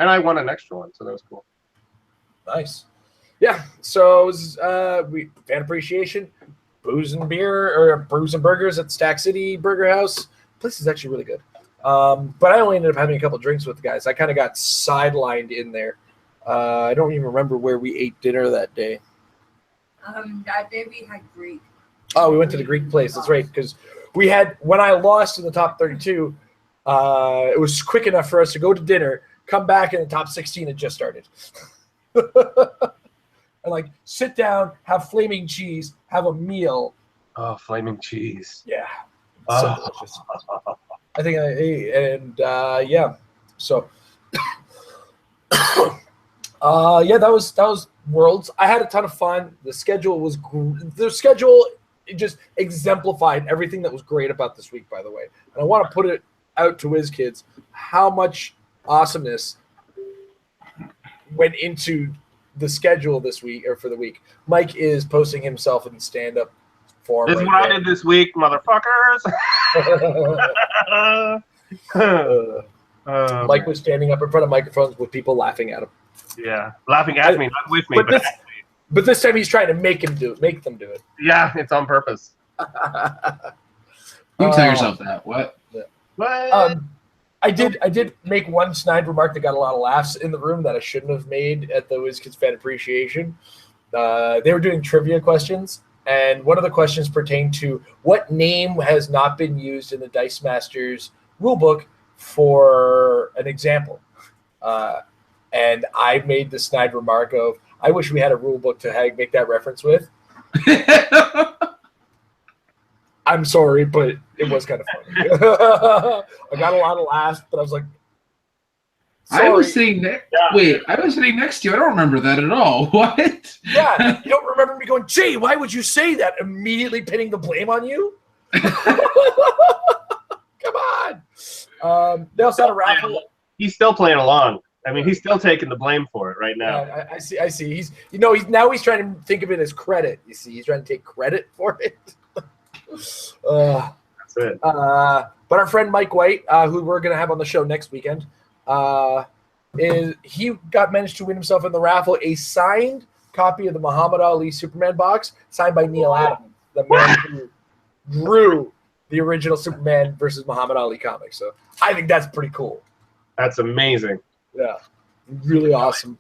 And I won an extra one, so that was cool. Nice. Yeah. So it was, fan appreciation, booze and burgers at Stack City Burger House. The place is actually really good. But I only ended up having a couple drinks with the guys. I kind of got sidelined in there. I don't even remember where we ate dinner that day. That day we had Greek. Oh, we went to the Greek place. That's right, because we had, when I lost in the top 32, it was quick enough for us to go to dinner, come back, and the top 16 had just started. And like sit down, have flaming cheese, have a meal. Oh, flaming cheese. Yeah. So delicious. I think I ate, and yeah. So yeah, that was Worlds. I had a ton of fun. The schedule was it just exemplified everything that was great about this week, by the way. And I want to put it out to Wiz Kids how much awesomeness went into the schedule this week or for the week. Mike is posting himself in stand-up form. This is what I did this week, motherfuckers. Mike was standing up in front of microphones with people laughing at him. Yeah, laughing at me, not with me, but this time he's trying to make them do it. Yeah, it's on purpose. You can tell yourself that. What? Yeah. What? I did make one snide remark that got a lot of laughs in the room that I shouldn't have made at the WizKids Fan Appreciation. They were doing trivia questions, and one of the questions pertained to what name has not been used in the Dice Masters rulebook for an example. And I made the snide remark of, I wish we had a rulebook to make that reference with. I'm sorry, but it was kind of funny. I got a lot of laughs, but I was like, sorry. I was sitting next to you. I don't remember that at all. What? Yeah, you don't remember me going, gee, why would you say that? Immediately pinning the blame on you? Come on. They also had a raffle. He's still playing along. I mean, he's still taking the blame for it right now. Yeah, I see. He's now he's trying to think of it as credit. You see, he's trying to take credit for it. That's it. But our friend Mike White, who we're gonna have on the show next weekend, managed to win himself in the raffle a signed copy of the Muhammad Ali Superman box, signed by Neil Adams, the man who drew the original Superman versus Muhammad Ali comic. So I think that's pretty cool. That's amazing. Yeah, really awesome.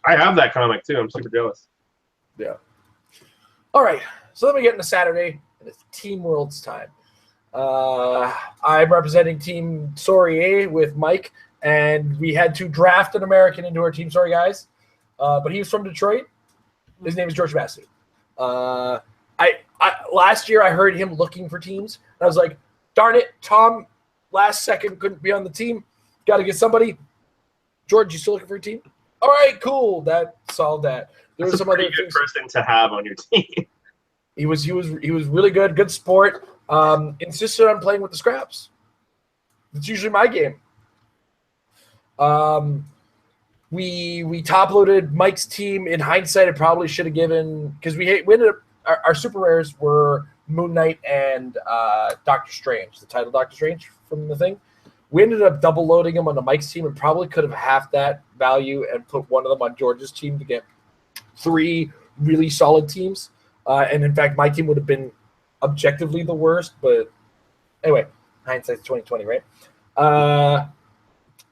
I have that comic too. I'm super jealous. Yeah. All right, so then we get into Saturday, and it's Team Worlds time. I'm representing Team Sorry A with Mike, and we had to draft an American into our team. Sorry, guys, but he was from Detroit. His name is George Massey. Last year I heard him looking for teams, and I was like, darn it, Tom, last second couldn't be on the team. Got to get somebody. George, you still looking for a team? All right, cool. That solved that. There was some other good person to have on your team. He was really good sport. Insisted on playing with the scraps. It's usually my game. We top loaded Mike's team. In hindsight, it probably should have given, because we ended up our super rares were Moon Knight and Doctor Strange, the title Doctor Strange from the thing. We ended up double loading them on the Mike's team and probably could have halved that value and put one of them on George's team to get 3 really solid teams. And in fact, my team would have been objectively the worst. But anyway, hindsight's 2020, right?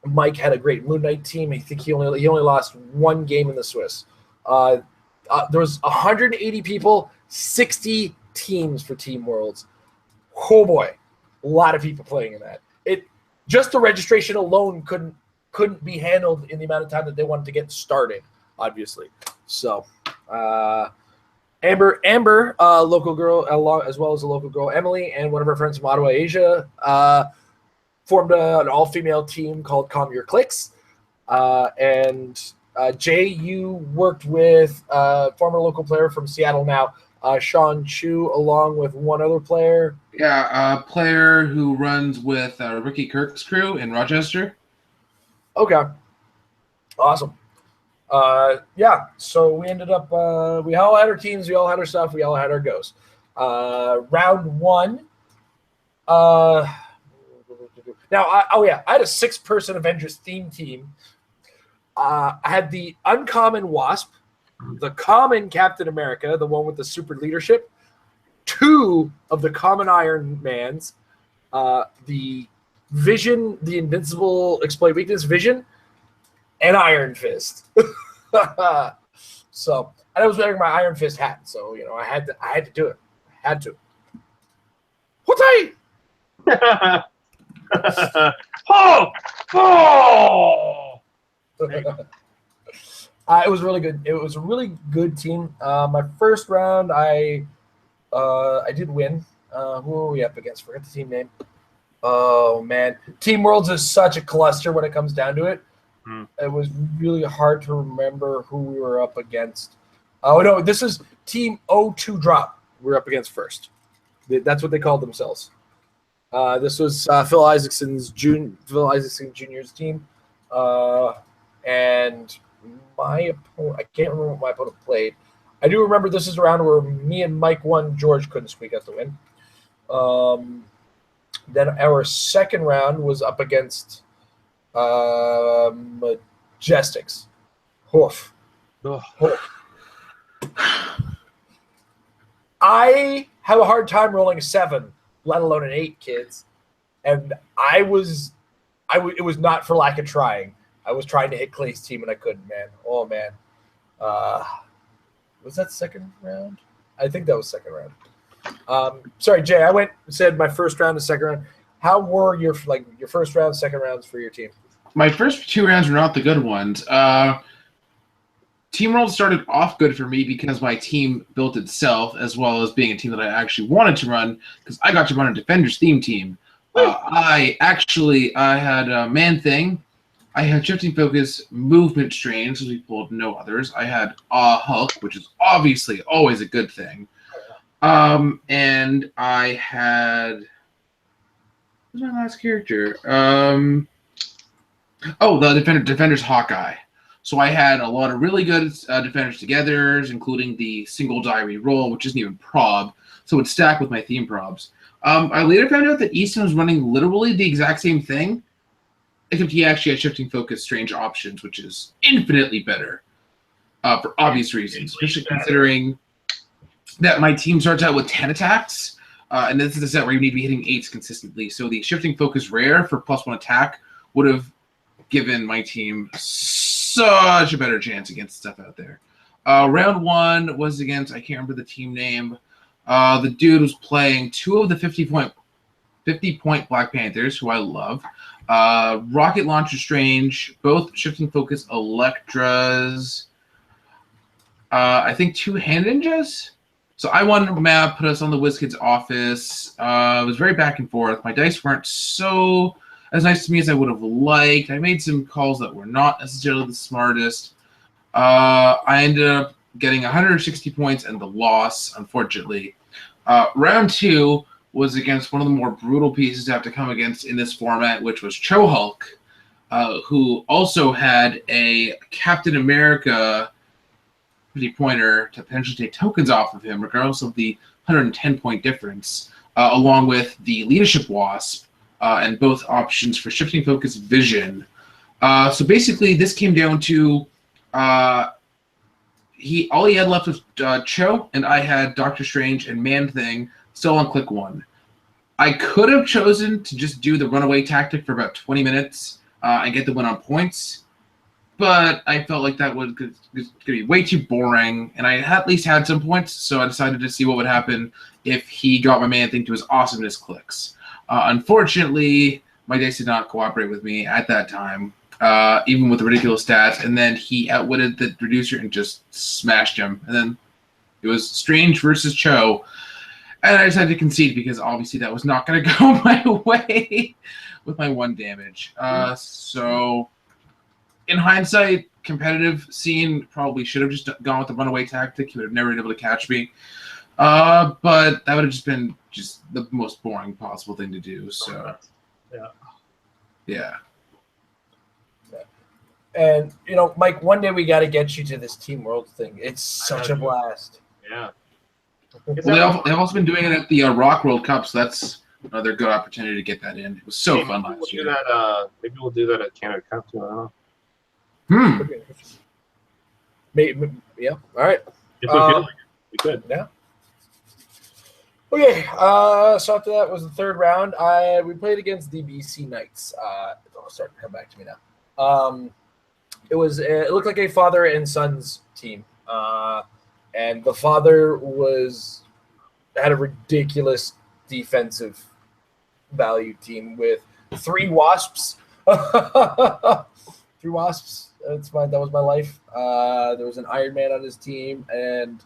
Mike had a great Moon Knight team. I think he only lost 1 game in the Swiss. There was 180 people, 60 teams for Team Worlds. Oh boy, a lot of people playing in that. Just the registration alone couldn't couldn't be handled in the amount of time that they wanted to get started, obviously. So, Amber, local girl, as well as a local girl, Emily, and one of her friends from Ottawa, Asia, formed an all-female team called Calm Your Clicks. And Jay, you worked with former local player from Seattle now, Sean Chu, along with one other player. Yeah, a player who runs with Ricky Kirk's crew in Rochester. Okay. Awesome. Yeah, so we ended up, we all had our teams, we all had our stuff, we all had our goes. Round one. Now, I had a 6-person Avengers theme team. I had the uncommon Wasp, the common Captain America, the one with the super leadership, 2 of the common Iron Mans, the Vision, the invincible exploit weakness Vision, and Iron Fist. So, and I was wearing my Iron Fist hat, so I had to do it. I had to. What Oh! It was really good. It was a really good team. My first round, I did win. Who were we up against? Forget the team name. Oh man, Team Worlds is such a cluster when it comes down to it. It was really hard to remember who we were up against. Oh no, this is Team O2 Drop. We're up against first. That's what they called themselves. This was Phil Isaacson Jr.'s team, and my opponent. I can't remember what my opponent played. I do remember this is a round where me and Mike won. George couldn't squeak out the win. Then our second round was up against Majestics. Oof. Oof. I have a hard time rolling a 7, let alone an 8, kids. And it was not for lack of trying. I was trying to hit Clay's team and I couldn't, man. Oh man. Was that second round? I think that was second round. Sorry, Jay. I said my first round and second round. How were your first round, second rounds for your team? My first 2 rounds were not the good ones. Team World started off good for me because my team built itself, as well as being a team that I actually wanted to run, because I got to run a Defenders theme team. I had a Man Thing. I had Shifting Focus, Movement Strain, so we pulled no others. I had Hulk, which is obviously always a good thing. And I had... Who's my last character? The Defender's Hawkeye. So I had a lot of really good Defenders togethers, including the single diary roll, which isn't even prob, so it stacked with my theme probs. I later found out that Easton was running literally the exact same thing, except he actually had Shifting Focus Strange Options, which is infinitely better for obvious reasons, especially considering that my team starts out with 10 attacks, and this is a set where you need to be hitting 8s consistently. So the Shifting Focus Rare for +1 attack would have given my team such a better chance against stuff out there. Round 1 was against, I can't remember the team name. The dude was playing 2 of the 50-point Black Panthers, who I love. Rocket Launcher Strange, both Shifting Focus Electras. I think 2 Hand Ninjas. So I won a map, put us on the WizKids office. It was very back and forth. My dice weren't so as nice to me as I would have liked. I made some calls that were not necessarily the smartest. I ended up getting 160 points and the loss, unfortunately. Round 2 was against one of the more brutal pieces to have to come against in this format, which was Cho Hulk, who also had a Captain America 50-pointer to potentially take tokens off of him, regardless of the 110-point difference, along with the Leadership Wasp, and both options for Shifting Focus Vision. So basically, this came down to all he had left was Cho, and I had Doctor Strange and Man Thing still on click 1. I could have chosen to just do the runaway tactic for about 20 minutes and get the win on points, but I felt like that was going to be way too boring, and I at least had some points, so I decided to see what would happen if he got my Man Thing to his awesomeness clicks. Unfortunately, my dice did not cooperate with me at that time. even with the ridiculous stats. And then he outwitted the reducer and just smashed him. And then it was Strange versus Cho. And I decided to concede because obviously that was not going to go my way with my 1 damage. So in hindsight, competitive scene probably should have just gone with the runaway tactic. He would have never been able to catch me. But that would have just been the most boring possible thing to do. So, yeah. And, Mike, one day we got to get you to this Team World thing. It's such a blast. Yeah. Well, they've also been doing it at the Rock World Cup, so that's another good opportunity to get that in. It was so fun last year. Maybe we'll do that at Canada Cup too. I don't know. Maybe, yeah. All right. If we feel like it, we could. Yeah. Okay. So after that was the 3rd round. We played against the BC Knights. It'll start to come back to me now. It looked like a father and son's team. And the father had a ridiculous defensive value team with 3 wasps. 3 wasps. That was my life. There was an Iron Man on his team and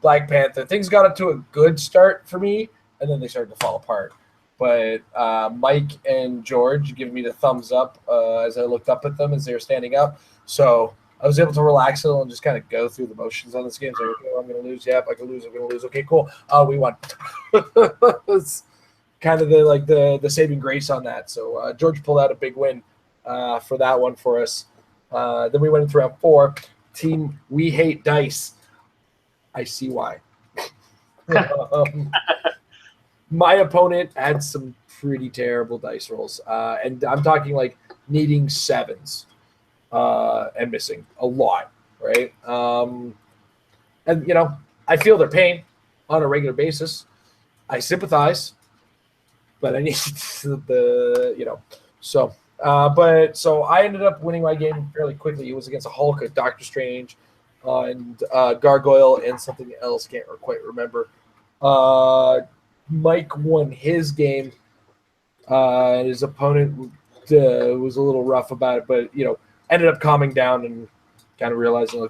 Black Panther. Things got up to a good start for me, and then they started to fall apart. But Mike and George give me the thumbs up as I looked up at them as they were standing up. So I was able to relax a little and just kind of go through the motions on this game. So I'm going to lose. Yep, I can lose. I'm going to lose. Okay, cool. We won. It's kind of the saving grace on that. So George pulled out a big win for that one for us. Then we went into round 4. Team We Hate Dice. I see why. My opponent had some pretty terrible dice rolls. And I'm talking like needing 7s. And missing a lot, right? And, I feel their pain on a regular basis. I sympathize, but I need so I ended up winning my game fairly quickly. It was against a Hulk, a Doctor Strange, and Gargoyle, and something else, can't quite remember. Mike won his game. His opponent was a little rough about it, but, ended up calming down and kind of realizing, some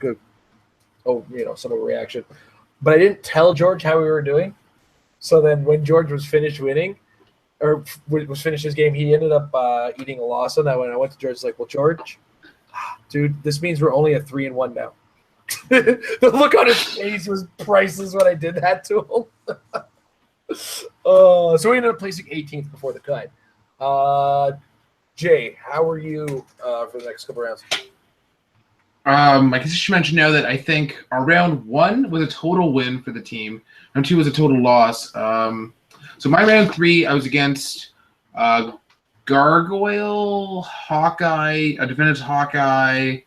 overreaction. But I didn't tell George how we were doing. So then when George was finished winning, or was finished his game, he ended up eating a loss on that one. I went to George, like, well, George, dude, this means we're only at 3-1 now. The look on his face was priceless when I did that to him. So we ended up placing 18th before the cut. Jay, how are you for the next couple rounds? I guess I should mention now that I think our round 1 was a total win for the team. Round 2 was a total loss. So my round 3, I was against Gargoyle, Hawkeye, a Defendant's Hawkeye,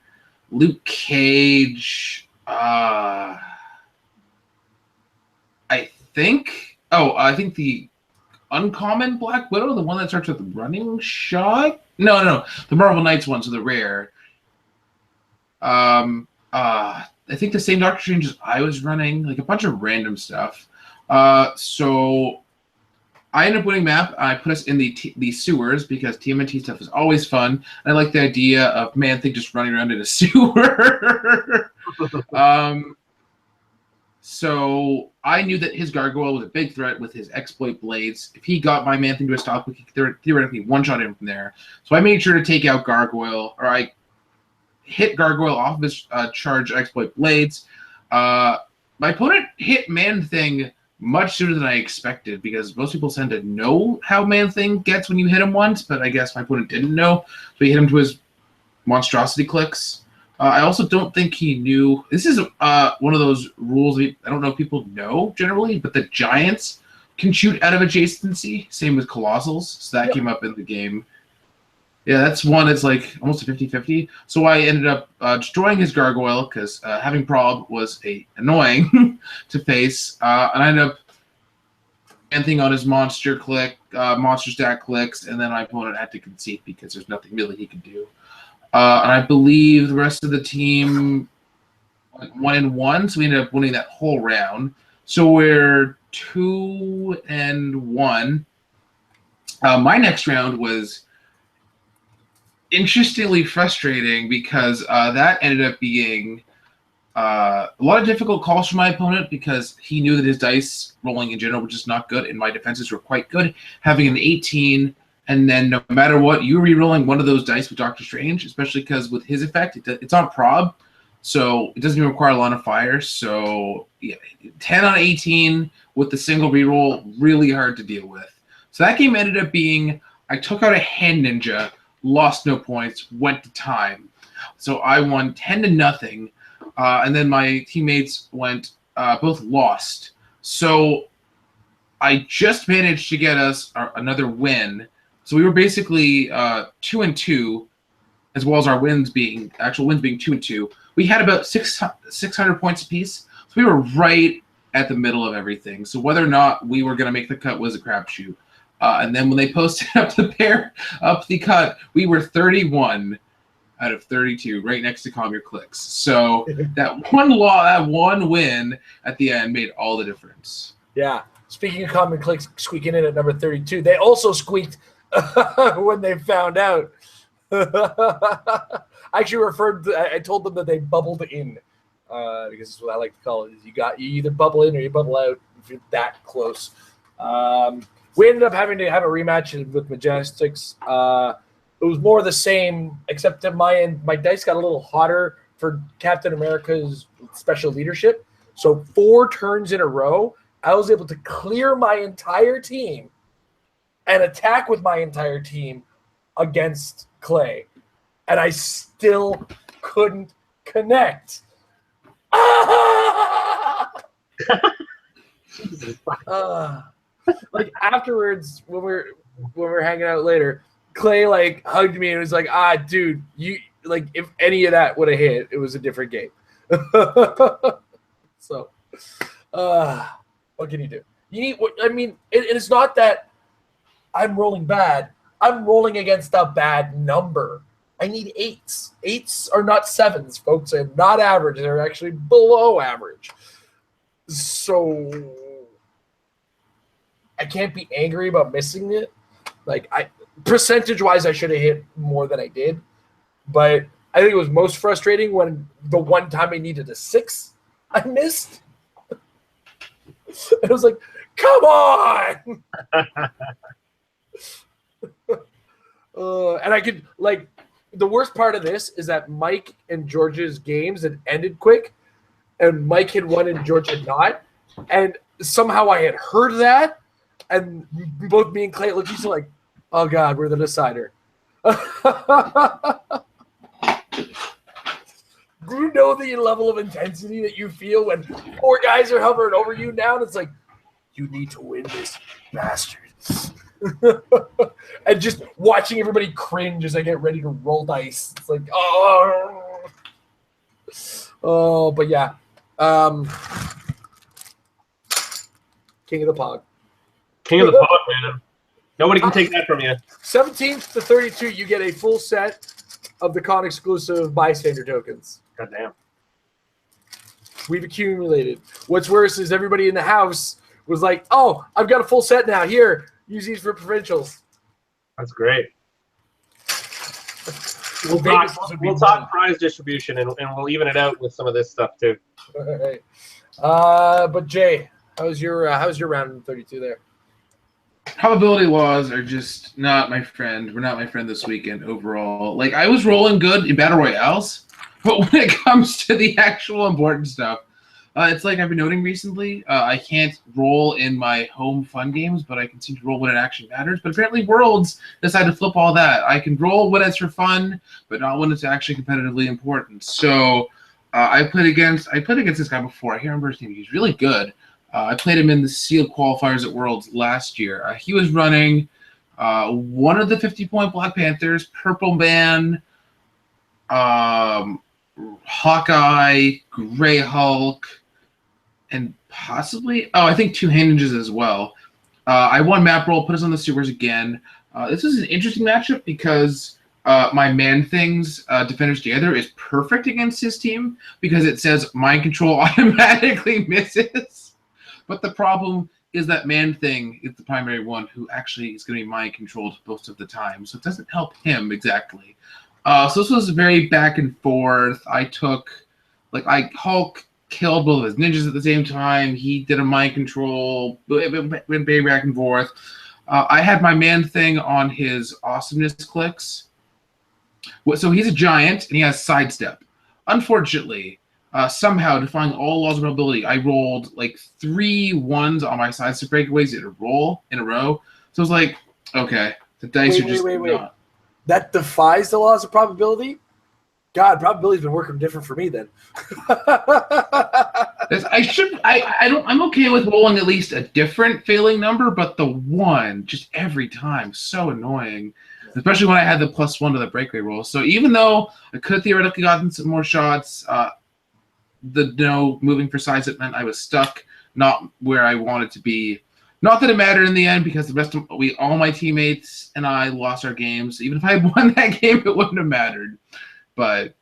Luke Cage. I think the uncommon Black Widow, the one that starts with running shot. No, the Marvel Knights one, so the rare. I think the same Doctor Strange as I was running, like a bunch of random stuff. So I ended up winning map. I put us in the sewers because TMNT stuff is always fun. And I like the idea of Man-Thing just running around in a sewer. So I knew that his Gargoyle was a big threat with his exploit blades. If he got my Man-Thing to a stop, we could theoretically one-shot him from there. So I made sure to take out Gargoyle, or I hit Gargoyle off of his charge exploit blades. My opponent hit Man-Thing much sooner than I expected because most people tend to know how Man-Thing gets when you hit him once, but I guess my opponent didn't know. So he hit him to his monstrosity clicks. I also don't think he knew. This is one of those rules I don't know if people know generally, but the giants can shoot out of adjacency. Same with colossals. So that came up in the game. Yeah, that's one. It's like almost a 50-50. So I ended up destroying his Gargoyle because having Prob was annoying to face. And I ended up anything on his monster stack clicks, and then my opponent had to concede because there's nothing really he could do. And I believe the rest of the team went 1-1, so we ended up winning that whole round. So we're 2-1. My next round was interestingly frustrating because that ended up being a lot of difficult calls from my opponent because he knew that his dice rolling in general were just not good, and my defenses were quite good. Having an 18, and then no matter what, you re-rolling one of those dice with Doctor Strange, especially because with his effect, it's on prob, so it doesn't even require a lot of fire. So yeah, 10 on 18 with the single re-roll, really hard to deal with. So that game ended up being, I took out a hand ninja, lost no points, went to time. So I won 10-0. And then my teammates went both lost. So I just managed to get us another win. So we were basically 2-2, as well as our actual wins being 2-2. We had about 600 points apiece. So we were right at the middle of everything. So whether or not we were going to make the cut was a crapshoot. And then when they posted up the cut, we were 31 out of 32, right next to Calm Your Clicks. So that one win at the end made all the difference. Yeah. Speaking of Calm Your Clicks squeaking in at number 32, they also squeaked when they found out. I actually I told them that they bubbled in because that's what I like to call it. You either bubble in or you bubble out if you're that close. We ended up having to have a rematch with Majestics. It was more of the same, except at my end, my dice got a little hotter for Captain America's special leadership. So 4 turns in a row, I was able to clear my entire team and attack with my entire team against Clay. And I still couldn't connect. Like afterwards, when we're hanging out later, Clay like hugged me and was like, dude, you like if any of that would have hit, it was a different game. So what can you do? It's not that I'm rolling bad. I'm rolling against a bad number. I need 8s. 8s are not 7s, folks. They're not average. They're actually below average. So I can't be angry about missing it. Like percentage-wise, I should have hit more than I did. But I think it was most frustrating when the one time I needed a 6, I missed. It was like, come on! And I could, like, the worst part of this is that Mike and George's games had ended quick, and Mike had won and George had not. And somehow I had heard that, and both me and Clay looked at each other like, oh, God, we're the decider. Do you know the level of intensity that you feel when 4 guys are hovering over you now? And it's like, you need to win this, bastard. And just watching everybody cringe as I get ready to roll dice. It's like, oh, but yeah. King of the Pog. King of the Pog, man. Nobody can take that from you. 17th to 32, you get a full set of the con exclusive bystander tokens. Goddamn. We've accumulated. What's worse is everybody in the house was like, oh, I've got a full set now. Here, use these for provincials. That's great. We'll talk prize distribution, and we'll even it out with some of this stuff too. All right. But Jay, how's your round in 32 there? Probability laws are just not my friend. We're not my friend this weekend overall. Like, I was rolling good in Battle Royales, but when it comes to the actual important stuff, it's like I've been noting recently, I can't roll in my home fun games, but I can seem to roll when it actually matters. But apparently Worlds decided to flip all that. I can roll when it's for fun, but not when it's actually competitively important. So I played against this guy before. I can't remember his name. He's really good. I played him in the sealed qualifiers at Worlds last year. He was running one of the 50-point Black Panthers, Purple Man, Hawkeye, Grey Hulk, and possibly, I think 2 hand ninjas as well. I won map roll, put us on the sewers again. This is an interesting matchup because my Man-Things Defenders Together is perfect against his team because it says Mind Control automatically misses. But the problem is that Man Thing is the primary one who actually is going to be mind controlled most of the time, so it doesn't help him exactly. So this was very back and forth. Hulk killed both of his ninjas at the same time. He did a mind control, went very back and forth. I had my Man Thing on his awesomeness clicks. So he's a giant and he has sidestep. Unfortunately, somehow defying all laws of probability, I rolled like 3 ones on my sidestep breakaways in a row. So I was like, okay, the dice are just not. That defies the laws of probability? God, probability's been working different for me then. I'm okay with rolling at least a different failing number, but the 1 just every time, so annoying. Especially when I had the +1 to the breakaway roll. So even though I could theoretically gotten some more shots, the no moving for size, it meant I was stuck, not where I wanted to be. Not that it mattered in the end, because the rest of all my teammates and I lost our games. Even if I had won that game, it wouldn't have mattered. But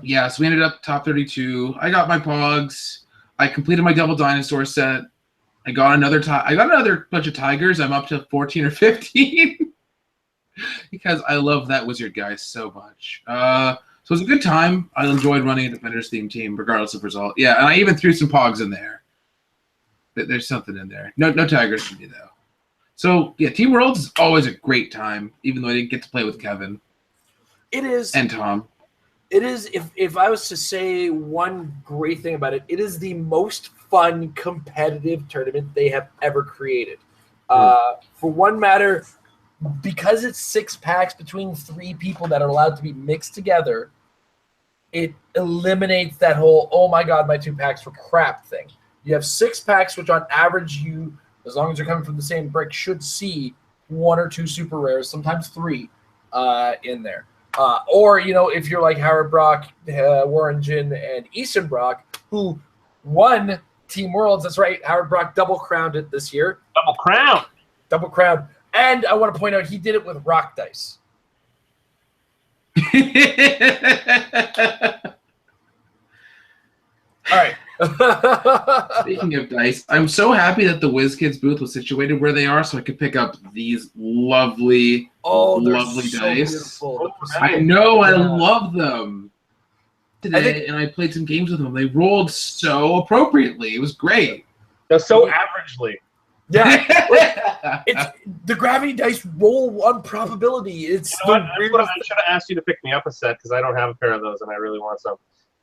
yeah, so we ended up top 32. I got my Pogs. I completed my double dinosaur set. I got another bunch of tigers. I'm up to 14 or 15 because I love that wizard guy so much. So it was a good time. I enjoyed running a Defenders theme team, regardless of result. Yeah, and I even threw some Pogs in there. There's something in there. No tigers for me though. So yeah, Team Worlds is always a great time, even though I didn't get to play with Kevin. It is. And Tom. It is, if I was to say one great thing about it, it is the most fun competitive tournament they have ever created. For one matter, because it's 6 packs between 3 people that are allowed to be mixed together, it eliminates that whole, oh my God, my 2 packs for crap thing. You have 6 packs, which on average you, as long as you're coming from the same brick, should see 1 or 2 super rares, sometimes 3 in there. Or, if you're like Howard Brock, Warren Jin, and Easton Brock, who won Team Worlds. That's right. Howard Brock double crowned it this year. Double crown. And I want to point out he did it with rock dice. All right. Speaking of dice, I'm so happy that the WizKids booth was situated where they are, so I could pick up these lovely dice. Beautiful. I know, I love them. Today, and I played some games with them. They rolled so appropriately. It was great. They're so averagely. Yeah, it's the gravity dice roll on probability. It's I should have asked you to pick me up a set because I don't have a pair of those and I really want some.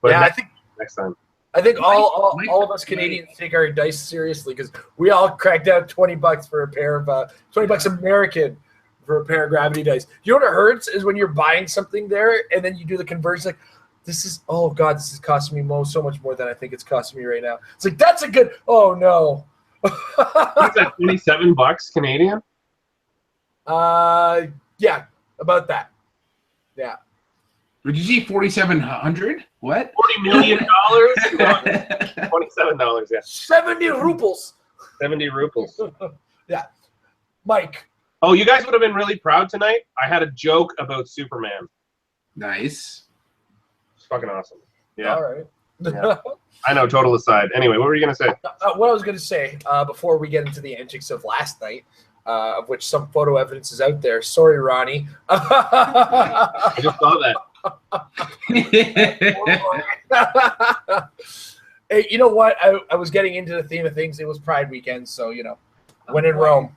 But yeah, next time. I think all of us Canadians take our dice seriously because we all cracked out $20 for a pair of $20 American for a pair of gravity dice. You know what it hurts is when you're buying something there and then you do the conversion like, this is costing me so much more than I think it's costing me right now. It's like that's a good. Oh no. What's that? $27 Canadian? Yeah, about that. Yeah. Did you see 4,700? What? $40 million? $27, yeah. 70 rubles. 70 rubles. Yeah. Mike. Oh, you guys would have been really proud tonight. I had a joke about Superman. Nice. It's fucking awesome. Yeah. All right. Yeah. I know, total aside. Anyway, what were you going to say? What I was going to say before we get into the antics of last night, of which some photo evidence is out there. Sorry, Ronnie. I just saw that. Hey, you know what? I was getting into the theme of things. It was Pride weekend, so, when in Rome.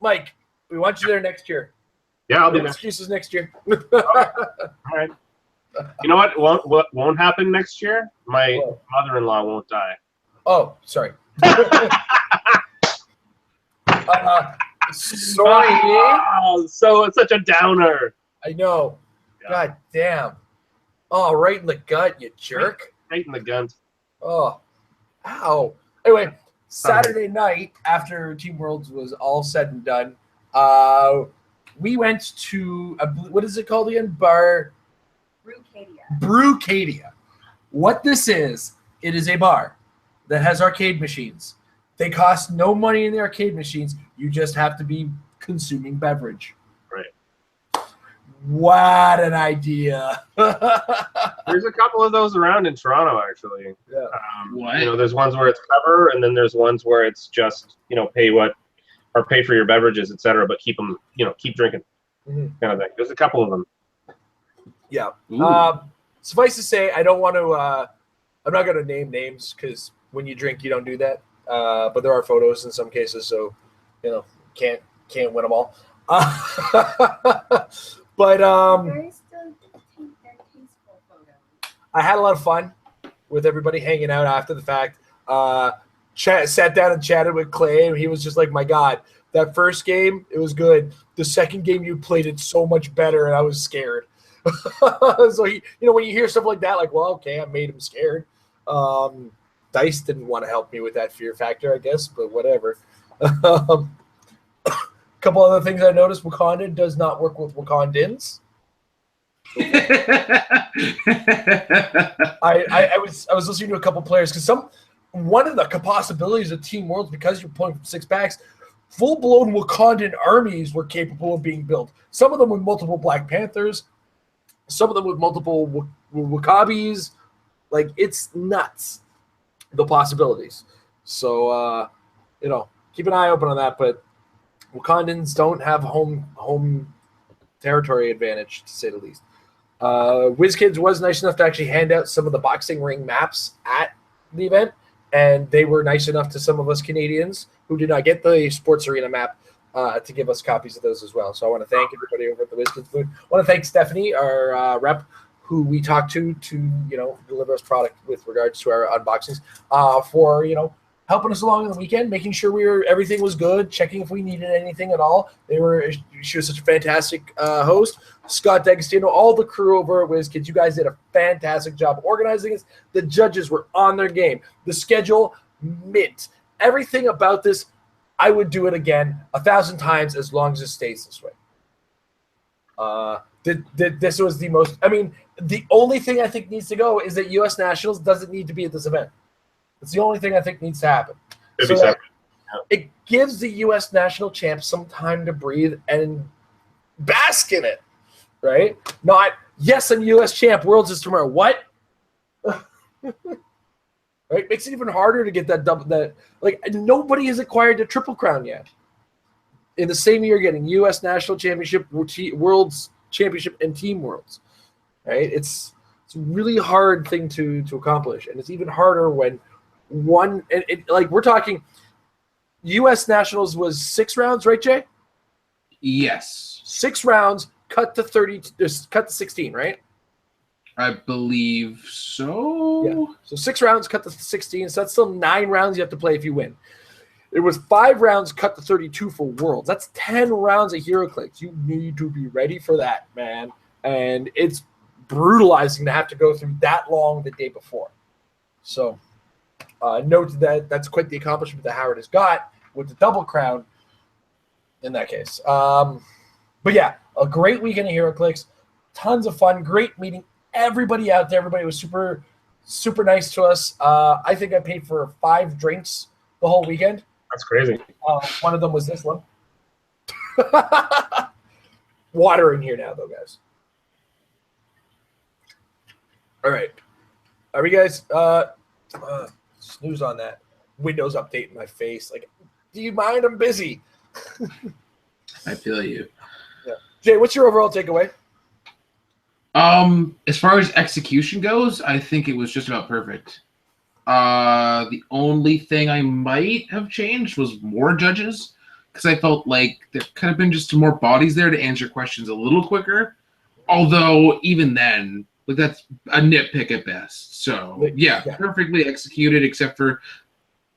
Mike, we want you there next year. Yeah, I'll be there. Excuses next year. All right. You know what won't happen next year? My mother-in-law won't die. Oh, sorry. Sorry. So it's such a downer. I know. Yeah. God damn. Oh, right in the gut, you jerk. Right in the gun. Oh. Ow. Anyway, Saturday night, after Team Worlds was all said and done, we went to, what is it called again? Brewcadia. What this is, it is a bar that has arcade machines. They cost no money in the arcade machines. You just have to be consuming beverage. Right. What an idea. There's a couple of those around in Toronto, actually. Yeah. What? You know, there's ones where it's cover, and then there's ones where it's just, you know, pay for your beverages, etc. But keep them, you know, keep drinking, kind of thing. There's a couple of them. Yeah. Ooh. Suffice to say, I don't want to. I'm not going to name names because when you drink, you don't do that. But there are photos in some cases, so you know, can't win them all. But Guys still take their tasteful photos. I had a lot of fun with everybody hanging out after the fact. Sat down and chatted with Clay, and he was just like, "My God, that first game, it was good. The second game, you played it so much better, and I was scared." So he, you know, when you hear stuff like that, like, well, okay, I made him scared. Dice didn't want to help me with that fear factor, I guess, but whatever. Couple other things I noticed: Wakanda does not work with Wakandans. I was listening to a couple players because one of the possibilities of Team Worlds, because you're pulling from 6 packs, full-blown Wakandan armies were capable of being built. Some of them with multiple Black Panthers, some of them with multiple Wakabis. Like, it's nuts, the possibilities. So, you know, keep an eye open on that. But Wakandans don't have home territory advantage, to say the least. WizKids was nice enough to actually hand out some of the boxing ring maps at the event, and they were nice enough to some of us Canadians who did not get the sports arena map to give us copies of those as well. So I want to thank everybody over at the WizKids booth. I want to thank Stephanie, our rep, who we talked to you know, deliver us product with regards to our unboxings, for, you know, helping us along on the weekend, making sure everything was good, checking if we needed anything at all. She was such a fantastic host. Scott D'Agostino, all the crew over at WizKids, you guys did a fantastic job organizing this. The judges were on their game. The schedule, mint. Everything about this, I would do it again 1,000 times as long as it stays this way. This was the most. I mean, the only thing I think needs to go is that U.S. Nationals doesn't need to be at this event. It's the only thing I think needs to happen. So that it gives the U.S. national champs some time to breathe and bask in it, right? Not, yes, I'm U.S. champ, Worlds is tomorrow. What? Right? Makes it even harder to get that double. That, like, nobody has acquired the Triple Crown yet. In the same year, getting U.S. National Championship, Worlds Championship, and Team Worlds, right? It's a really hard thing to accomplish, and it's even harder when like, we're talking U.S. Nationals was 6 rounds, right, Jay? Yes. 6 rounds, cut to 16, right? I believe so. Yeah. So 6 rounds, cut to 16. So that's still 9 rounds you have to play if you win. It was 5 rounds, cut to 32 for Worlds. That's 10 rounds of Heroclix. You need to be ready for that, man. And it's brutalizing to have to go through that long the day before. So note that that's quite the accomplishment that Howard has got with the double crown in that case. But yeah, a great weekend of Heroclix. Tons of fun. Great meeting everybody out there. Everybody was super, super nice to us. I think I paid for 5 drinks the whole weekend. That's crazy. One of them was this one. Water in here now, though, guys. All right. Are we guys? Snooze on that. Windows update in my face. Like, do you mind? I'm busy. I feel you. Yeah. Jay, what's your overall takeaway? As far as execution goes, I think it was just about perfect. The only thing I might have changed was more judges, because I felt like there could have been just some more bodies there to answer questions a little quicker. Although even then, like, that's a nitpick at best. So yeah, perfectly executed except for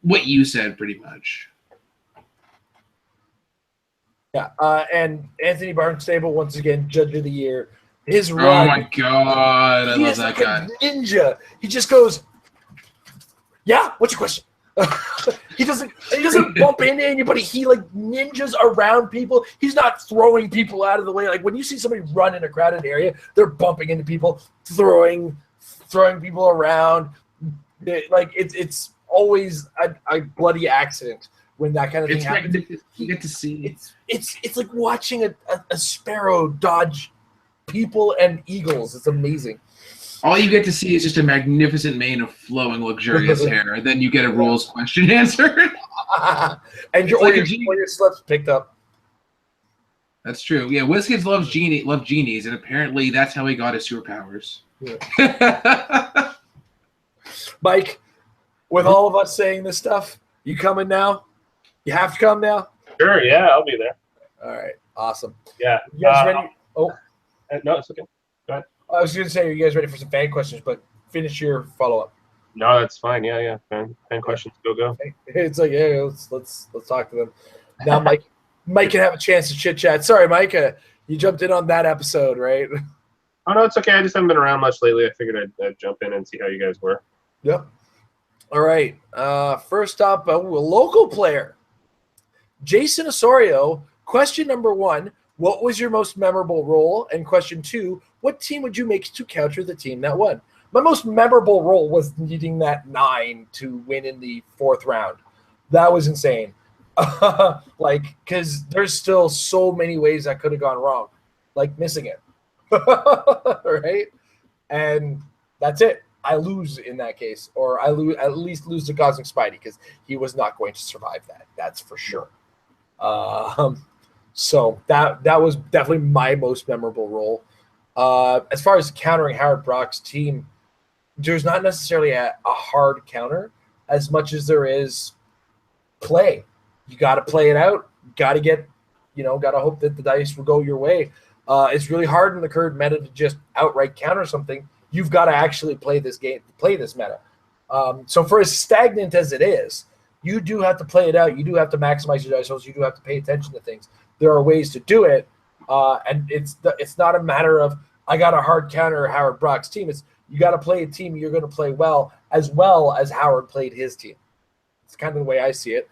what you said, pretty much. Yeah, and Anthony Barnstable, once again, Judge of the Year. His run. Oh my God, I love that guy. Ninja. He just goes, yeah, what's your question? He doesn't bump into anybody. He, like, ninjas around people. He's not throwing people out of the way. Like, when you see somebody run in a crowded area, they're bumping into people, throwing people around. Like, it's always a bloody accident when that kind of thing happens. You get to see. It's like watching a sparrow dodge people and eagles. It's amazing. All you get to see is just a magnificent mane of flowing, luxurious hair, and then you get a rules question answered. And your slips picked up. That's true. Yeah, WizKids love genies, and apparently that's how he got his superpowers. Yeah. Mike, with all of us saying this stuff, you coming now? You have to come now? Sure, yeah, I'll be there. All right, awesome. Yeah. You guys ready? Oh, no, it's okay. Go ahead. I was going to say, are you guys ready for some fan questions? But finish your follow-up. No, that's fine. Yeah. Fan questions, go. It's like, yeah, let's talk to them. Now, Mike can have a chance to chit-chat. Sorry, Mike, you jumped in on that episode, right? Oh, no, it's okay. I just haven't been around much lately. I figured I'd jump in and see how you guys were. Yep. All right. First up, a local player. Jason Osorio, question number 1, what was your most memorable role? And question 2, what team would you make to counter the team that won? My most memorable role was needing that 9 to win in the 4th round. That was insane. Because there's still so many ways that could have gone wrong, like missing it. Right? And that's it. I lose in that case, or at least lose to Cosmic Spidey because he was not going to survive that. That's for sure. So that was definitely my most memorable role. As far as countering Howard Brock's team, there's not necessarily a hard counter as much as there is play. You got to play it out. Got to get, got to hope that the dice will go your way. It's really hard in the current meta to just outright counter something. You've got to actually play this game, play this meta. So for as stagnant as it is, you do have to play it out. You do have to maximize your dice rolls. You do have to pay attention to things. There are ways to do it, and it's not a matter of I got a hard counter Howard Brock's team. It's you got to play a team you're going to play well as Howard played his team. It's kind of the way I see it.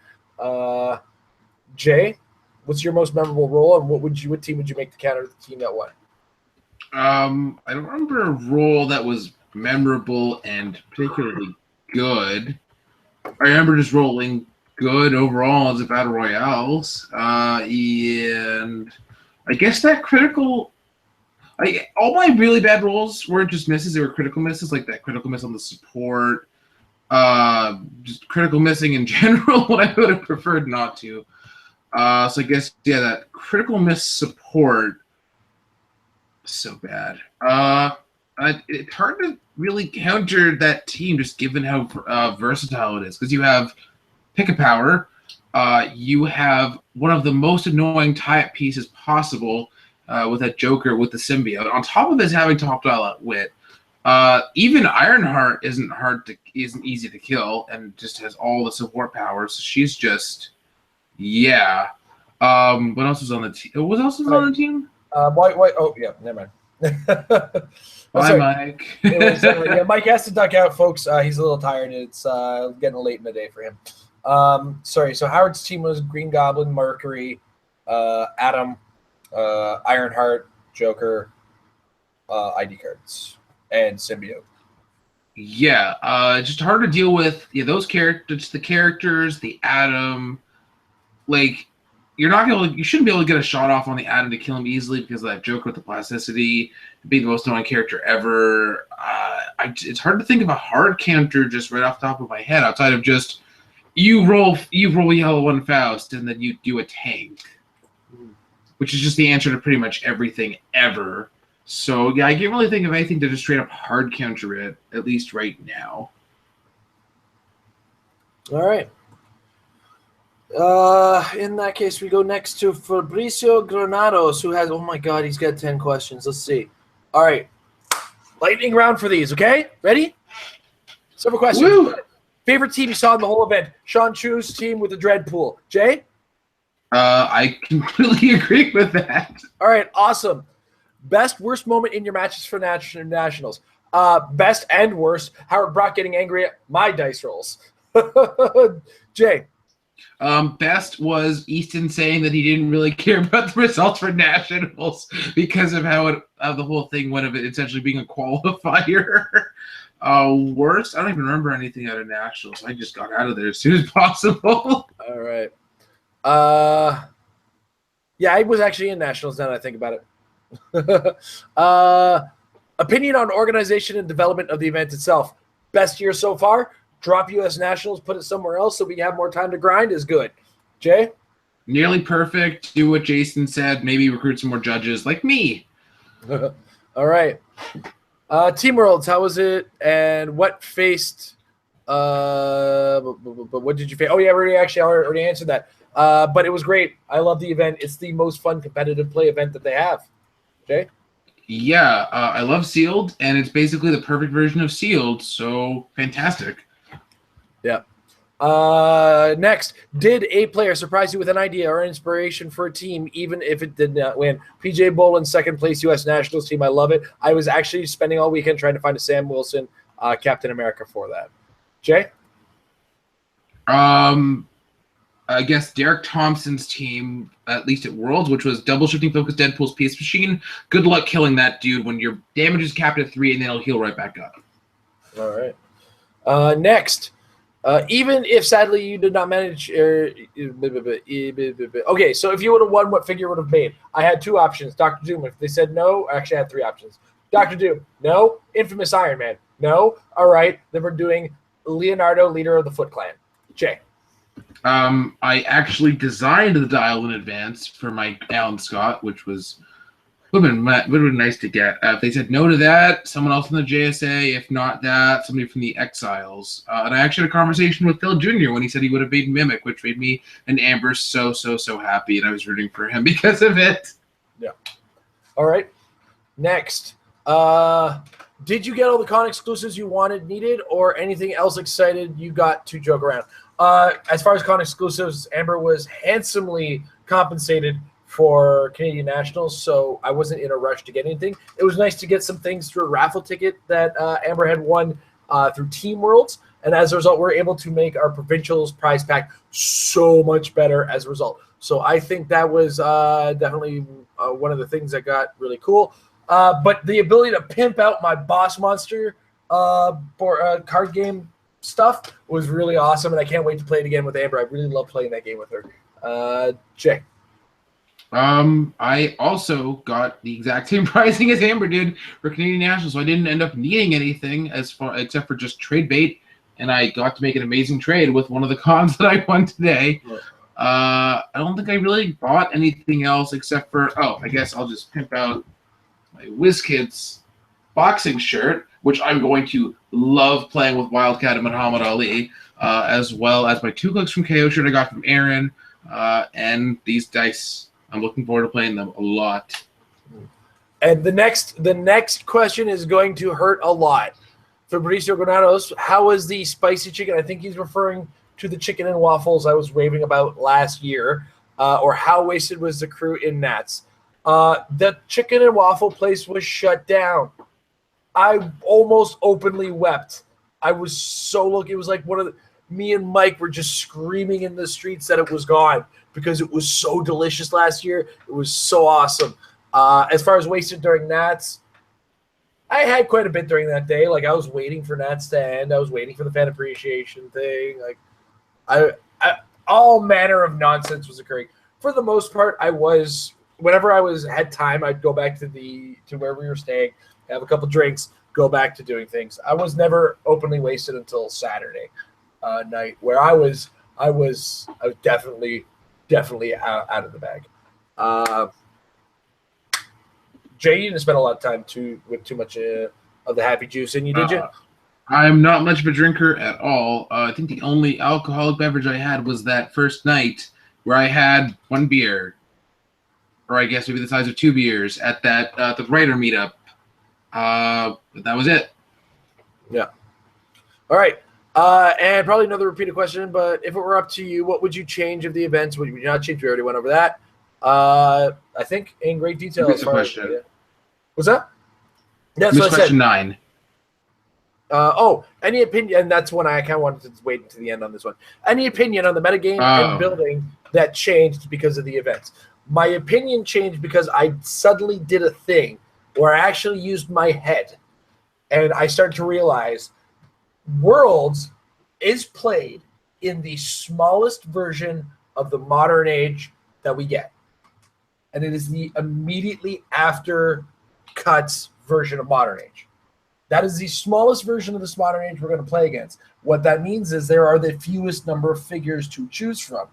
Jay, what's your most memorable role, and what team would you make to counter the team that won? I don't remember a role that was memorable and particularly good. I remember just rolling good overall as a battle royales, and I guess that critical. All my really bad rolls weren't just misses; they were critical misses, like that critical miss on the support, just critical missing in general. What I would have preferred not to. So I guess that critical miss support. So bad. It's hard to really counter that team just given how versatile it is, because you have pick a power, you have one of the most annoying tie-up pieces possible with that Joker with the symbiote. On top of this, having top dial wit, even Ironheart isn't easy to kill and just has all the support powers. So she's just what else was on the team? What else was on the team? White. Oh, yeah, never mind. Bye, Mike. Mike has to duck out, folks. He's a little tired. It's getting late in the day for him. Sorry. So Howard's team was Green Goblin, Mercury, Atom, Ironheart, Joker, ID cards, and Symbiote. Yeah, just hard to deal with. Yeah, those characters, the characters, the Atom, like. You shouldn't be able to get a shot off on the Atom to kill him easily because of that Joker with the plasticity, being the most annoying character ever. It's hard to think of a hard counter just right off the top of my head outside of just you roll yellow one Faust and then you do a tank, which is just the answer to pretty much everything ever. So yeah, I can't really think of anything to just straight up hard counter it, at least right now. All right. In that case, we go next to Fabricio Granados, who has, oh my God, he's got 10 questions. Let's see. All right. Lightning round for these, okay? Ready? Several questions. Woo! Favorite team you saw in the whole event? Sean Chu's team with the Dread Pool. Jay? I completely agree with that. All right, awesome. Best, worst moment in your matches for nationals. Best and worst, Howard Brock getting angry at my dice rolls. Jay? Best was Easton saying that he didn't really care about the results for nationals because of how the whole thing went of it essentially being a qualifier. Worst, I don't even remember anything out of nationals. I just got out of there as soon as possible. All right. Yeah, I was actually in nationals now that I think about it. Opinion on organization and development of the event itself. Best year so far. Drop U.S. Nationals, put it somewhere else so we have more time to grind is good. Jay? Nearly perfect. Do what Jason said. Maybe recruit some more judges like me. All right. Team Worlds, how was it? And what faced but what did you face? Oh, yeah, we already answered that. But it was great. I love the event. It's the most fun competitive play event that they have. Jay? Yeah, I love Sealed, and it's basically the perfect version of Sealed, so fantastic. Yeah. Next, did a player surprise you with an idea or inspiration for a team, even if it did not win? PJ Bolin, second place U.S. Nationals team. I love it. I was actually spending all weekend trying to find a Sam Wilson Captain America for that. Jay? I guess Derek Thompson's team, at least at Worlds, which was double shifting focus Deadpool's Peace Machine. Good luck killing that dude when your damage is capped at 3 and then it'll heal right back up. All right. Next, even if sadly you did not manage. Okay, so if you would have won, what figure would have made? I had two options. Dr. Doom. If they said no, I actually had three options. Dr. Doom, no. Infamous Iron Man, no. All right, then we're doing Leonardo, leader of the Foot Clan. Jay. I actually designed the dial in advance for my Alan Scott, which would have been nice to get. If they said no to that, someone else in the JSA. If not that, somebody from the Exiles. And I actually had a conversation with Phil Jr. when he said he would have made Mimic, which made me and Amber so happy, and I was rooting for him because of it. Yeah. All right. Next. Did you get all the con exclusives you needed, or anything else excited you got to joke around? As far as con exclusives, Amber was handsomely compensated for Canadian Nationals, so I wasn't in a rush to get anything. It was nice to get some things through a raffle ticket that Amber had won through Team Worlds, and as a result, we're able to make our Provincials prize pack so much better as a result. So I think that was definitely one of the things that got really cool. But the ability to pimp out my Boss Monster card game stuff was really awesome, and I can't wait to play it again with Amber. I really love playing that game with her. Jay. I also got the exact same pricing as Amber did for Canadian Nationals, so I didn't end up needing anything except for just trade bait, and I got to make an amazing trade with one of the cons that I won today. I don't think I really bought anything else except for, I guess I'll just pimp out my WizKids boxing shirt, which I'm going to love playing with Wildcat and Muhammad Ali, as well as my 2 clicks from KO shirt I got from Aaron, and these dice. I'm looking forward to playing them a lot. And the next question is going to hurt a lot. Fabricio Granados, how was the spicy chicken? I think he's referring to the chicken and waffles I was raving about last year, or how wasted was the crew in Nats? The chicken and waffle place was shut down. I almost openly wept. I was so lucky. It was like me and Mike were just screaming in the streets that it was gone because it was so delicious last year. It was so awesome. As far as wasted during Nats, I had quite a bit during that day. Like, I was waiting for Nats to end. I was waiting for the fan appreciation thing. Like, I all manner of nonsense was occurring. For the most part, whenever I had time, I'd go back to where we were staying, have a couple drinks, go back to doing things. I was never openly wasted until Saturday night, where I was definitely out of the bag. Jay, you didn't spend a lot of time with too much of the happy juice in you, did you? I'm not much of a drinker at all. I think the only alcoholic beverage I had was that first night where I had 1 beer, or I guess maybe the size of 2 beers at the writer meetup. But that was it. Yeah. All right. And probably another repeated question, but if it were up to you, what would you change of the events? Would you not change? We already went over that. I think in great detail. As far as, yeah. What's that? That's what I said. Question 9. Any opinion? And that's when I kind of wanted to wait until the end on this one. Any opinion on the metagame and building that changed because of the events? My opinion changed because I suddenly did a thing where I actually used my head, and I started to realize Worlds is played in the smallest version of the modern age that we get. and it is the immediately after cuts version of Modern Age. That is the smallest version of this Modern Age we're going to play against. What that means is there are the fewest number of figures to choose from,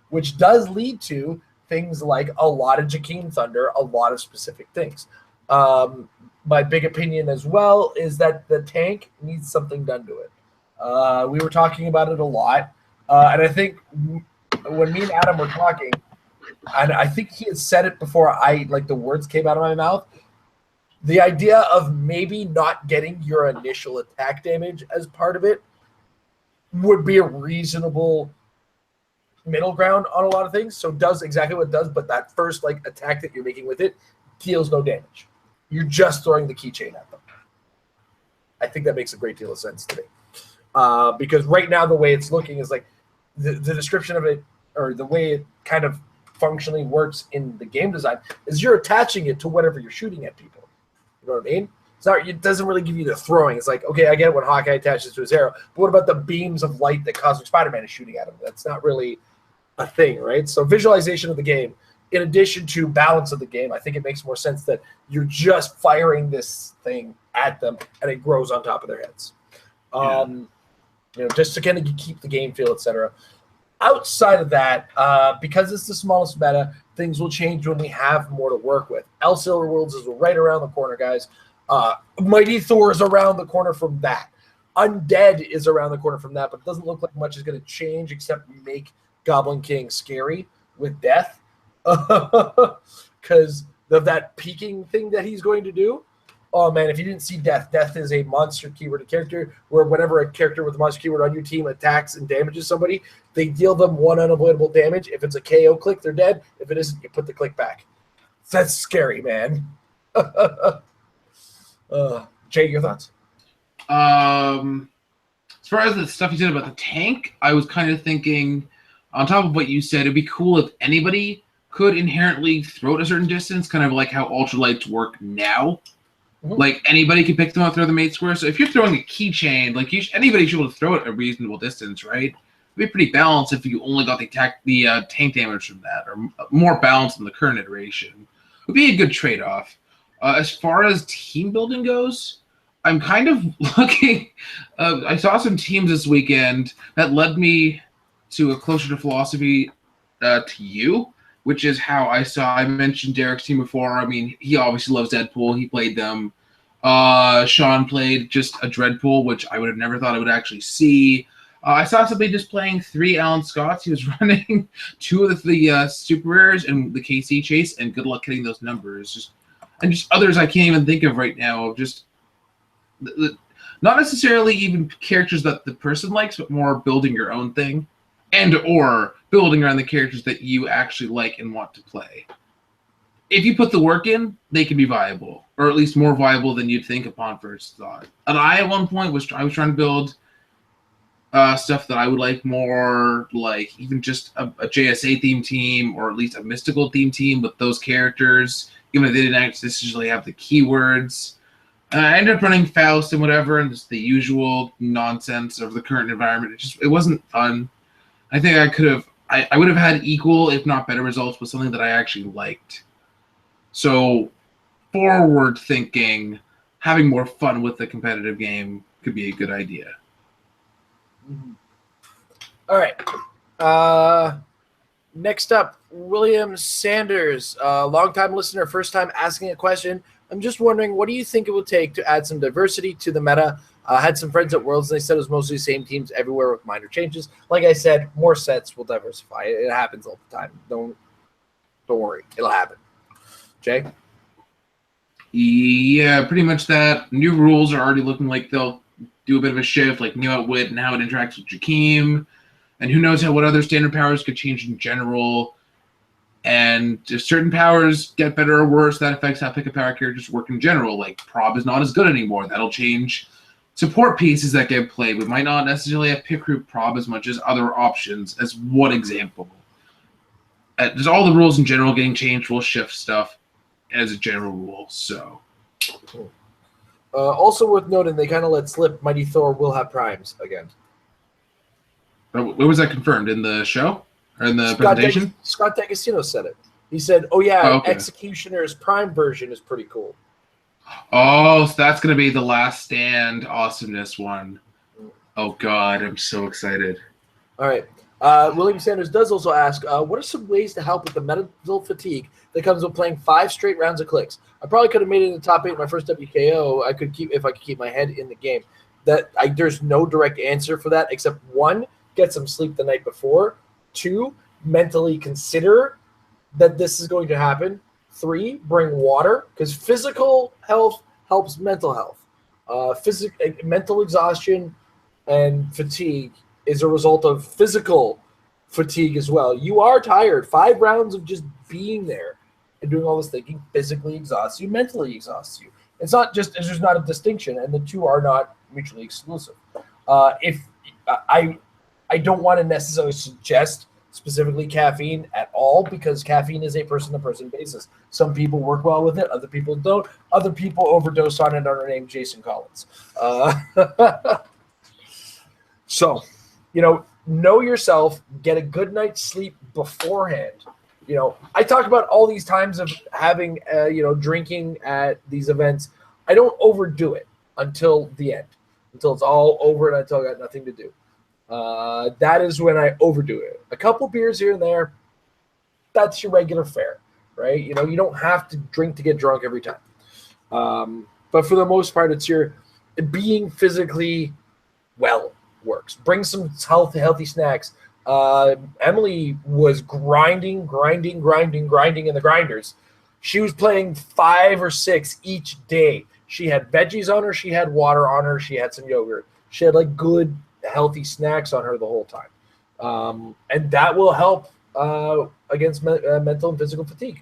which does lead to things like a lot of Jakeem Thunder, a lot of specific things. My big opinion as well is that the tank needs something done to it. We were talking about it a lot, and I think when me and Adam were talking, and I think he had said it before the words came out of my mouth, the idea of maybe not getting your initial attack damage as part of it would be a reasonable middle ground on a lot of things. So it does exactly what it does, but that first attack that you're making with it deals no damage. You're just throwing the keychain at them. I think that makes a great deal of sense to me. Because right now the way it's looking is the description of it, or the way it kind of functionally works in the game design, is you're attaching it to whatever you're shooting at people. You know what I mean? It doesn't really give you the throwing. It's okay, I get it when Hawkeye attaches to his arrow, but what about the beams of light that Cosmic Spider-Man is shooting at him? That's not really a thing, right? So visualization of the game, in addition to balance of the game, I think it makes more sense that you're just firing this thing at them and it grows on top of their heads. Just to kind of keep the game feel, etc. Outside of that, because it's the smallest meta, things will change when we have more to work with. Silver Worlds is right around the corner, guys. Mighty Thor is around the corner from that. Undead is around the corner from that, but it doesn't look like much is going to change except make Goblin King scary with death because of that peeking thing that he's going to do. Oh, man, if you didn't see Death, Death is a monster keyworded character where whenever a character with a monster keyword on your team attacks and damages somebody, they deal them one unavoidable damage. If it's a KO click, they're dead. If it isn't, you put the click back. That's scary, man. Jay, your thoughts? As far as the stuff you said about the tank, I was kind of thinking, on top of what you said, it'd be cool if anybody could inherently throw it a certain distance, kind of like how ultralights work now. Mm-hmm. Anybody can pick them up, throw them 8 squares. So if you're throwing a keychain, anybody should be able to throw it a reasonable distance, right? It'd be pretty balanced if you only got the tank damage from that, or more balanced than the current iteration. It would be a good trade-off. As far as team building goes, I'm kind of looking. I saw some teams this weekend that led me to a closer to philosophy to you, which is how I mentioned Derek's team before. I mean, he obviously loves Deadpool. He played them. Sean played just a Dreadpool, which I would have never thought I would actually see. I saw somebody just playing 3 Alan Scotts. He was running 2 of the super rares and the KC chase, and good luck hitting those numbers. Just others I can't even think of right now. Just not necessarily even characters that the person likes, but more building your own thing, or building around the characters that you actually like and want to play. If you put the work in, they can be viable, or at least more viable than you'd think upon first thought. And I, at one point, was trying to build stuff that I would like more, like even just a JSA theme team, or at least a mystical theme team with those characters, even if they didn't necessarily have the keywords. I ended up running Faust and whatever, and just the usual nonsense of the current environment. It wasn't fun. I think I would have had equal, if not better, results with something that I actually liked. So, forward thinking, having more fun with the competitive game could be a good idea. Mm-hmm. All right. Next up, William Sanders, longtime listener, first time asking a question. I'm just wondering, what do you think it would take to add some diversity to the meta? Had some friends at Worlds, and they said it was mostly the same teams everywhere with minor changes. Like I said, more sets will diversify. It happens all the time. Don't worry. It'll happen. Jay? Yeah, pretty much that. New rules are already looking like they'll do a bit of a shift, like new outwit and how it interacts with Jakeem. And who knows what other standard powers could change in general. And if certain powers get better or worse, that affects how pick-a-power characters work in general. Like, Prob is not as good anymore. That'll change support pieces that get played. We might not necessarily have pick group Prob as much as other options, as one example. Just all the rules in general getting changed will shift stuff as a general rule. So, cool. Also worth noting, they kind of let slip Mighty Thor will have primes again. Where was that confirmed? In the show? Or in the presentation? Scott D'Agostino said it. He said, "Oh yeah, Oh, okay. Executioner's Prime version is pretty cool." Oh, so that's going to be the Last Stand awesomeness one. Oh, God, I'm so excited. All right. William Sanders does also ask, what are some ways to help with the mental fatigue that comes with playing 5 straight rounds of Clixed? I probably could have made it in the top 8 in my first WKO. If I could keep my head in the game. There's no direct answer for that except 1, get some sleep the night before. 2, mentally consider that this is going to happen. 3, bring water because physical health helps mental health. Mental exhaustion and fatigue is a result of physical fatigue as well. You are tired. 5 rounds of just being there and doing all this thinking physically exhausts you, mentally exhausts you. There's just not a distinction, and the two are not mutually exclusive. If I don't want to necessarily suggest specifically caffeine at all because caffeine is a person-to-person basis. Some people work well with it, other people don't. Other people overdose on it under name Jason Collins. So, know yourself, get a good night's sleep beforehand. I talk about all these times of having, drinking at these events. I don't overdo it until the end, until it's all over and until I got nothing to do. That is when I overdo it. A couple beers here and there, that's your regular fare, right? You don't have to drink to get drunk every time. But for the most part, it's your being physically well works. Bring some healthy snacks. Emily was grinding in the grinders. She was playing 5 or 6 each day. She had veggies on her. She had water on her. She had some yogurt. She had good, healthy snacks on her the whole time. And that will help against mental and physical fatigue.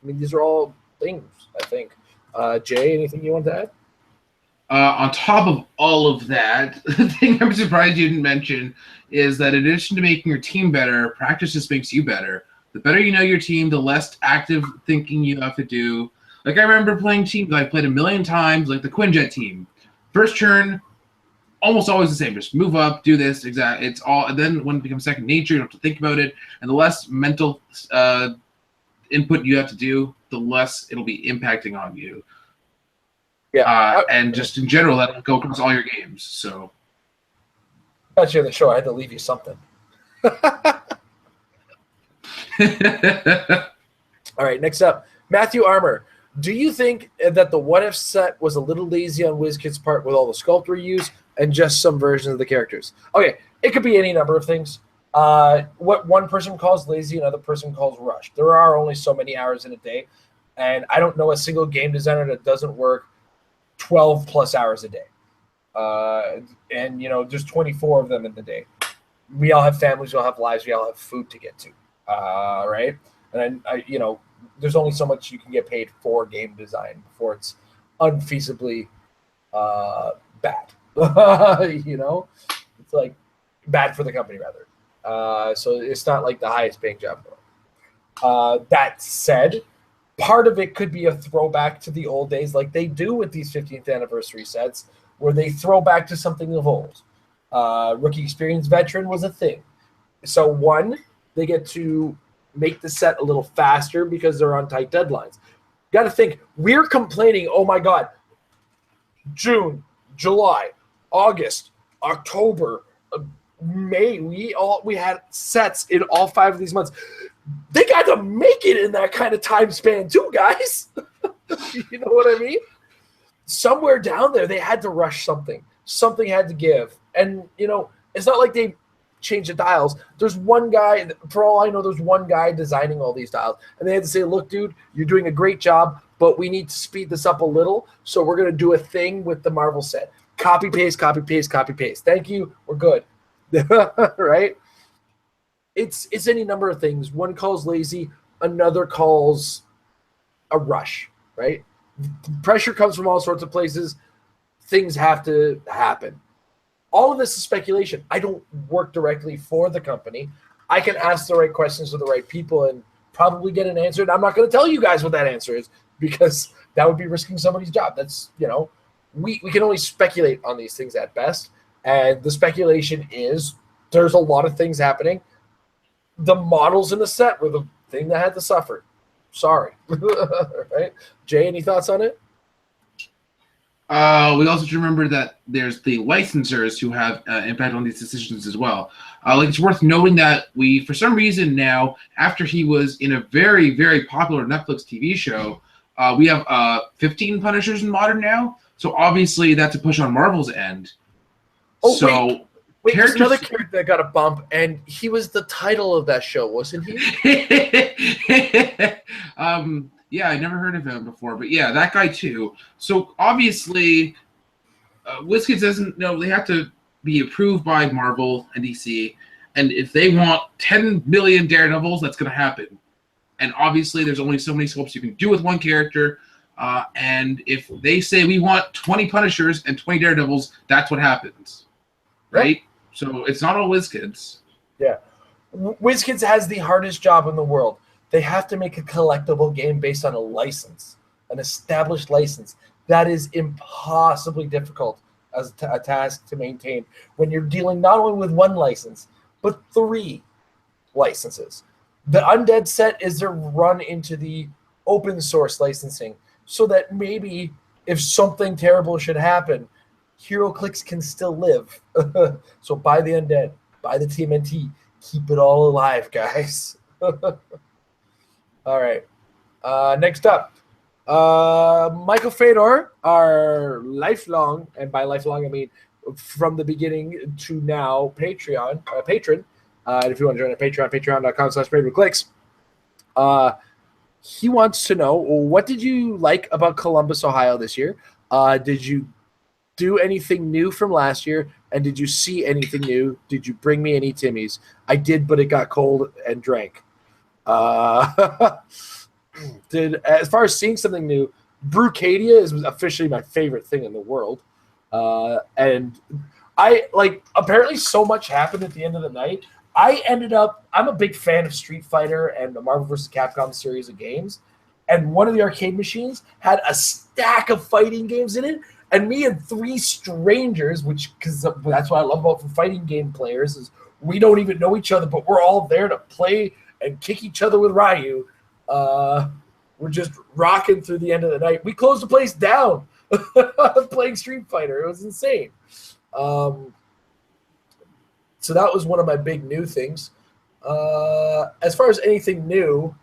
I mean, these are all things, I think. Jay, anything you want to add? On top of all of that, the thing I'm surprised you didn't mention is that in addition to making your team better, practice just makes you better. The better you know your team, the less active thinking you have to do. I remember playing teams I played a million times, like the Quinjet team. First turn, almost always the same. Just move up, do this, it's all. And then when it becomes second nature, you don't have to think about it. And the less mental input you have to do, the less it'll be impacting on you. Yeah, and just in general, that'll go across all your games. So, got you on the show. I had to leave you something. All right, next up, Matthew Armour. Do you think that the What If set was a little lazy on WizKid's part with all the sculpt reuse and just some versions of the characters? Okay, it could be any number of things. What one person calls lazy, another person calls rushed. There are only so many hours in a day, and I don't know a single game designer that doesn't work 12 plus hours a day. And there's 24 of them in the day. We all have families, we all have lives, we all have food to get to. Right? And I there's only so much you can get paid for game design before it's unfeasibly bad. It's bad for the company rather. So it's not like the highest paying job. That said, part of it could be a throwback to the old days like they do with these 15th anniversary sets where they throw back to something of old. Rookie Experience Veteran was a thing. So 1, they get to make the set a little faster because they're on tight deadlines. Got to think, we're complaining, oh my God, June, July, August, October, May, we had sets in all 5 of these months. They got to make it in that kind of time span too, guys. You know what I mean? Somewhere down there, they had to rush something. Something had to give. And, it's not like they changed the dials. There's one guy, for all I know, there's one guy designing all these dials. And they had to say, look, dude, you're doing a great job, but we need to speed this up a little. So we're going to do a thing with the Marvel set. Copy, paste, copy, paste, copy, paste. Thank you. We're good. Right? It's any number of things. One calls lazy, another calls a rush, right? Pressure comes from all sorts of places. Things have to happen. All of this is speculation. I don't work directly for the company. I can ask the right questions to the right people and probably get an answer. And I'm not going to tell you guys what that answer is because that would be risking somebody's job. That's, we can only speculate on these things at best. And the speculation is there's a lot of things happening. The models in the set were the thing that had to suffer. Sorry. Right? Jay, any thoughts on it? We also should remember that there's the licensors who have impact on these decisions as well. Like it's worth noting that we, for some reason now, after he was in a very, very popular Netflix TV show, we have 15 Punishers in Modern now. So obviously that's a push on Marvel's end. Oh, so wait, there's another character that got a bump, and he was the title of that show, wasn't he? Yeah, I never heard of him before, but yeah, that guy too. So obviously, WizKids doesn't know they have to be approved by Marvel and DC, and if they want 10 million Daredevils, that's going to happen. And obviously, there's only so many scopes you can do with one character. And if they say we want 20 Punishers and 20 Daredevils, that's what happens, right? So it's not all WizKids. Yeah, WizKids has the hardest job in the world. They have to make a collectible game based on a license, an established license. That is impossibly difficult as a task to maintain when you're dealing not only with one license, but 3 licenses. The Undead set is to run into the open source licensing so that maybe if something terrible should happen, Heroclix can still live. So buy the Undead, buy the TMNT, keep it all alive, guys. All right. Next up, Michael Fedor, our lifelong, and by lifelong I mean from the beginning to now, patron. And if you want to join our Patreon, patreon.com/Heroclix. He wants to know, what did you like about Columbus, Ohio this year? Did you do anything new from last year? And did you see anything new? Did you bring me any Timmies? I did, but it got cold and drank. As far as seeing something new, Brucadia is officially my favorite thing in the world. And I apparently so much happened at the end of the night. I'm a big fan of Street Fighter and the Marvel vs. Capcom series of games. And one of the arcade machines had a stack of fighting games in it. And me and 3 strangers, because that's what I love about fighting game players, is we don't even know each other, but we're all there to play and kick each other with Ryu. We're just rocking through the end of the night. We closed the place down playing Street Fighter. It was insane. So that was one of my big new things. As far as anything new,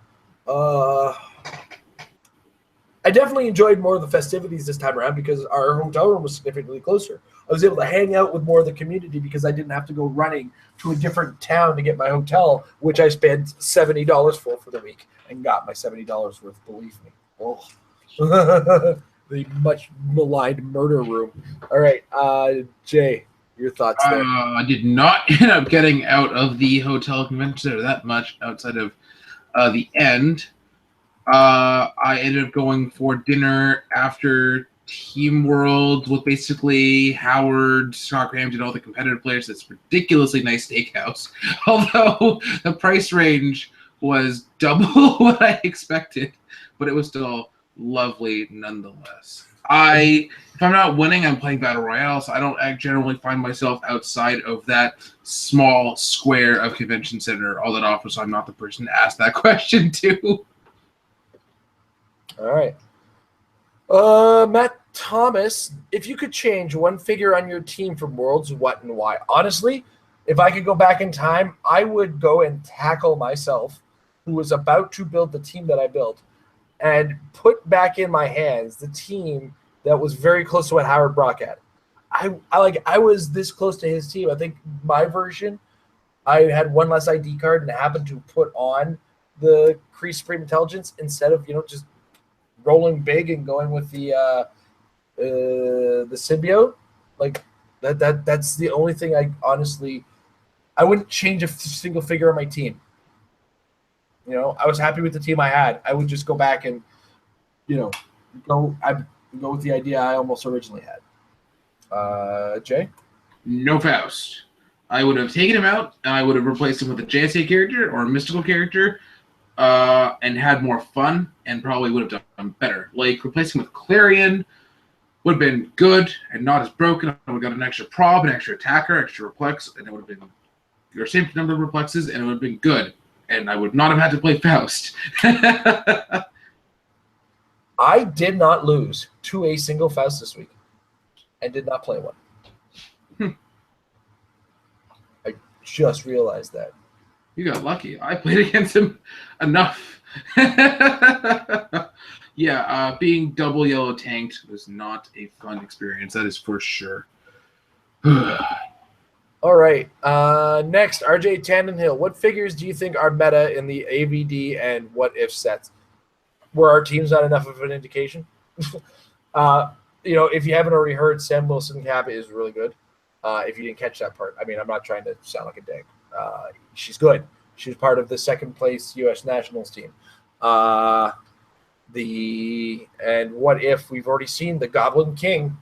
I definitely enjoyed more of the festivities this time around because our hotel room was significantly closer. I was able to hang out with more of the community because I didn't have to go running to a different town to get my hotel, which I spent $70 for the week and got my $70 worth, believe me. Oh. The much maligned murder room. All right, Jay, your thoughts there? I did not end up getting out of the hotel convention center that much outside of the end. I ended up going for dinner after Team World with basically Howard, Scott Graham, and all the competitive players. This ridiculously nice steakhouse. Although the price range was double what I expected, but it was still lovely nonetheless. If I'm not winning, I'm playing Battle Royale, so I don't generally find myself outside of that small square of convention center all that often, so I'm not the person to ask that question to. All right. Matt Thomas, if you could change one figure on your team from Worlds, what and why? Honestly, if I could go back in time, I would go and tackle myself, who was about to build the team that I built, and put back in my hands the team that was very close to what Howard Brock had. I was this close to his team. I think my version, I had one less ID card and happened to put on the Kree Supreme Intelligence instead of just rolling big and going with the symbiote. Like that's the only thing I wouldn't change a single figure on my team. I was happy with the team I had. I would just go back and go with the idea I almost originally had. Jay? No Faust. I would have taken him out and I would have replaced him with a JSA character or a mystical character. And had more fun, and probably would have done better. Like, replacing with Clarion would have been good and not as broken. I would have got an extra prob, an extra attacker, extra replex, and it would have been your same number of replexes, and it would have been good. and I would not have had to play Faust. I did not lose to a single Faust this week and did not play one. I just realized that. You got lucky. I played against him enough. Yeah, being double yellow tanked was not a fun experience. That is for sure. All right. Next, RJ Tannenhill. What figures do you think are meta in the AVD and what if sets? Were our teams not enough of an indication? If you haven't already heard, Sam Wilson Cap is really good. If you didn't catch that part, I mean, I'm not trying to sound like a dick. She's good. She's part of the second place U.S. Nationals team. And what if we've already seen the Goblin King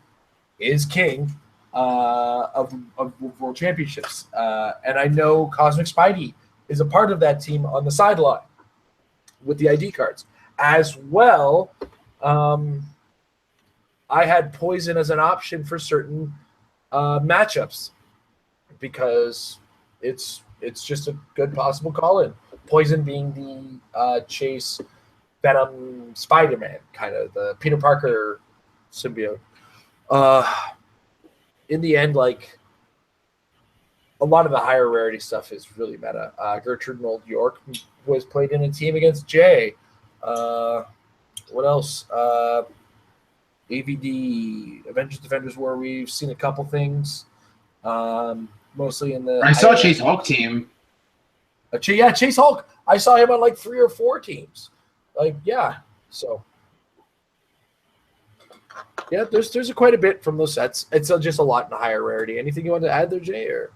is king of World Championships, and I know Cosmic Spidey is a part of that team on the sideline with the ID cards as well. I had Poison as an option for certain matchups because it's just a good possible call-in. Poison being the Chase Venom Spider-Man, kind of the Peter Parker symbiote. In the end, like, a lot of the higher rarity stuff is really meta. Gertrude Mold York was played in a team against Jay. What else? AVD, Avengers Defenders War. We've seen a couple things. Mostly in the. I saw Chase Hulk team. Chase Hulk. I saw him on like 3 or 4 teams. So. Yeah, there's quite a bit from those sets. It's just a lot in higher rarity. Anything you want to add there, Jay? Or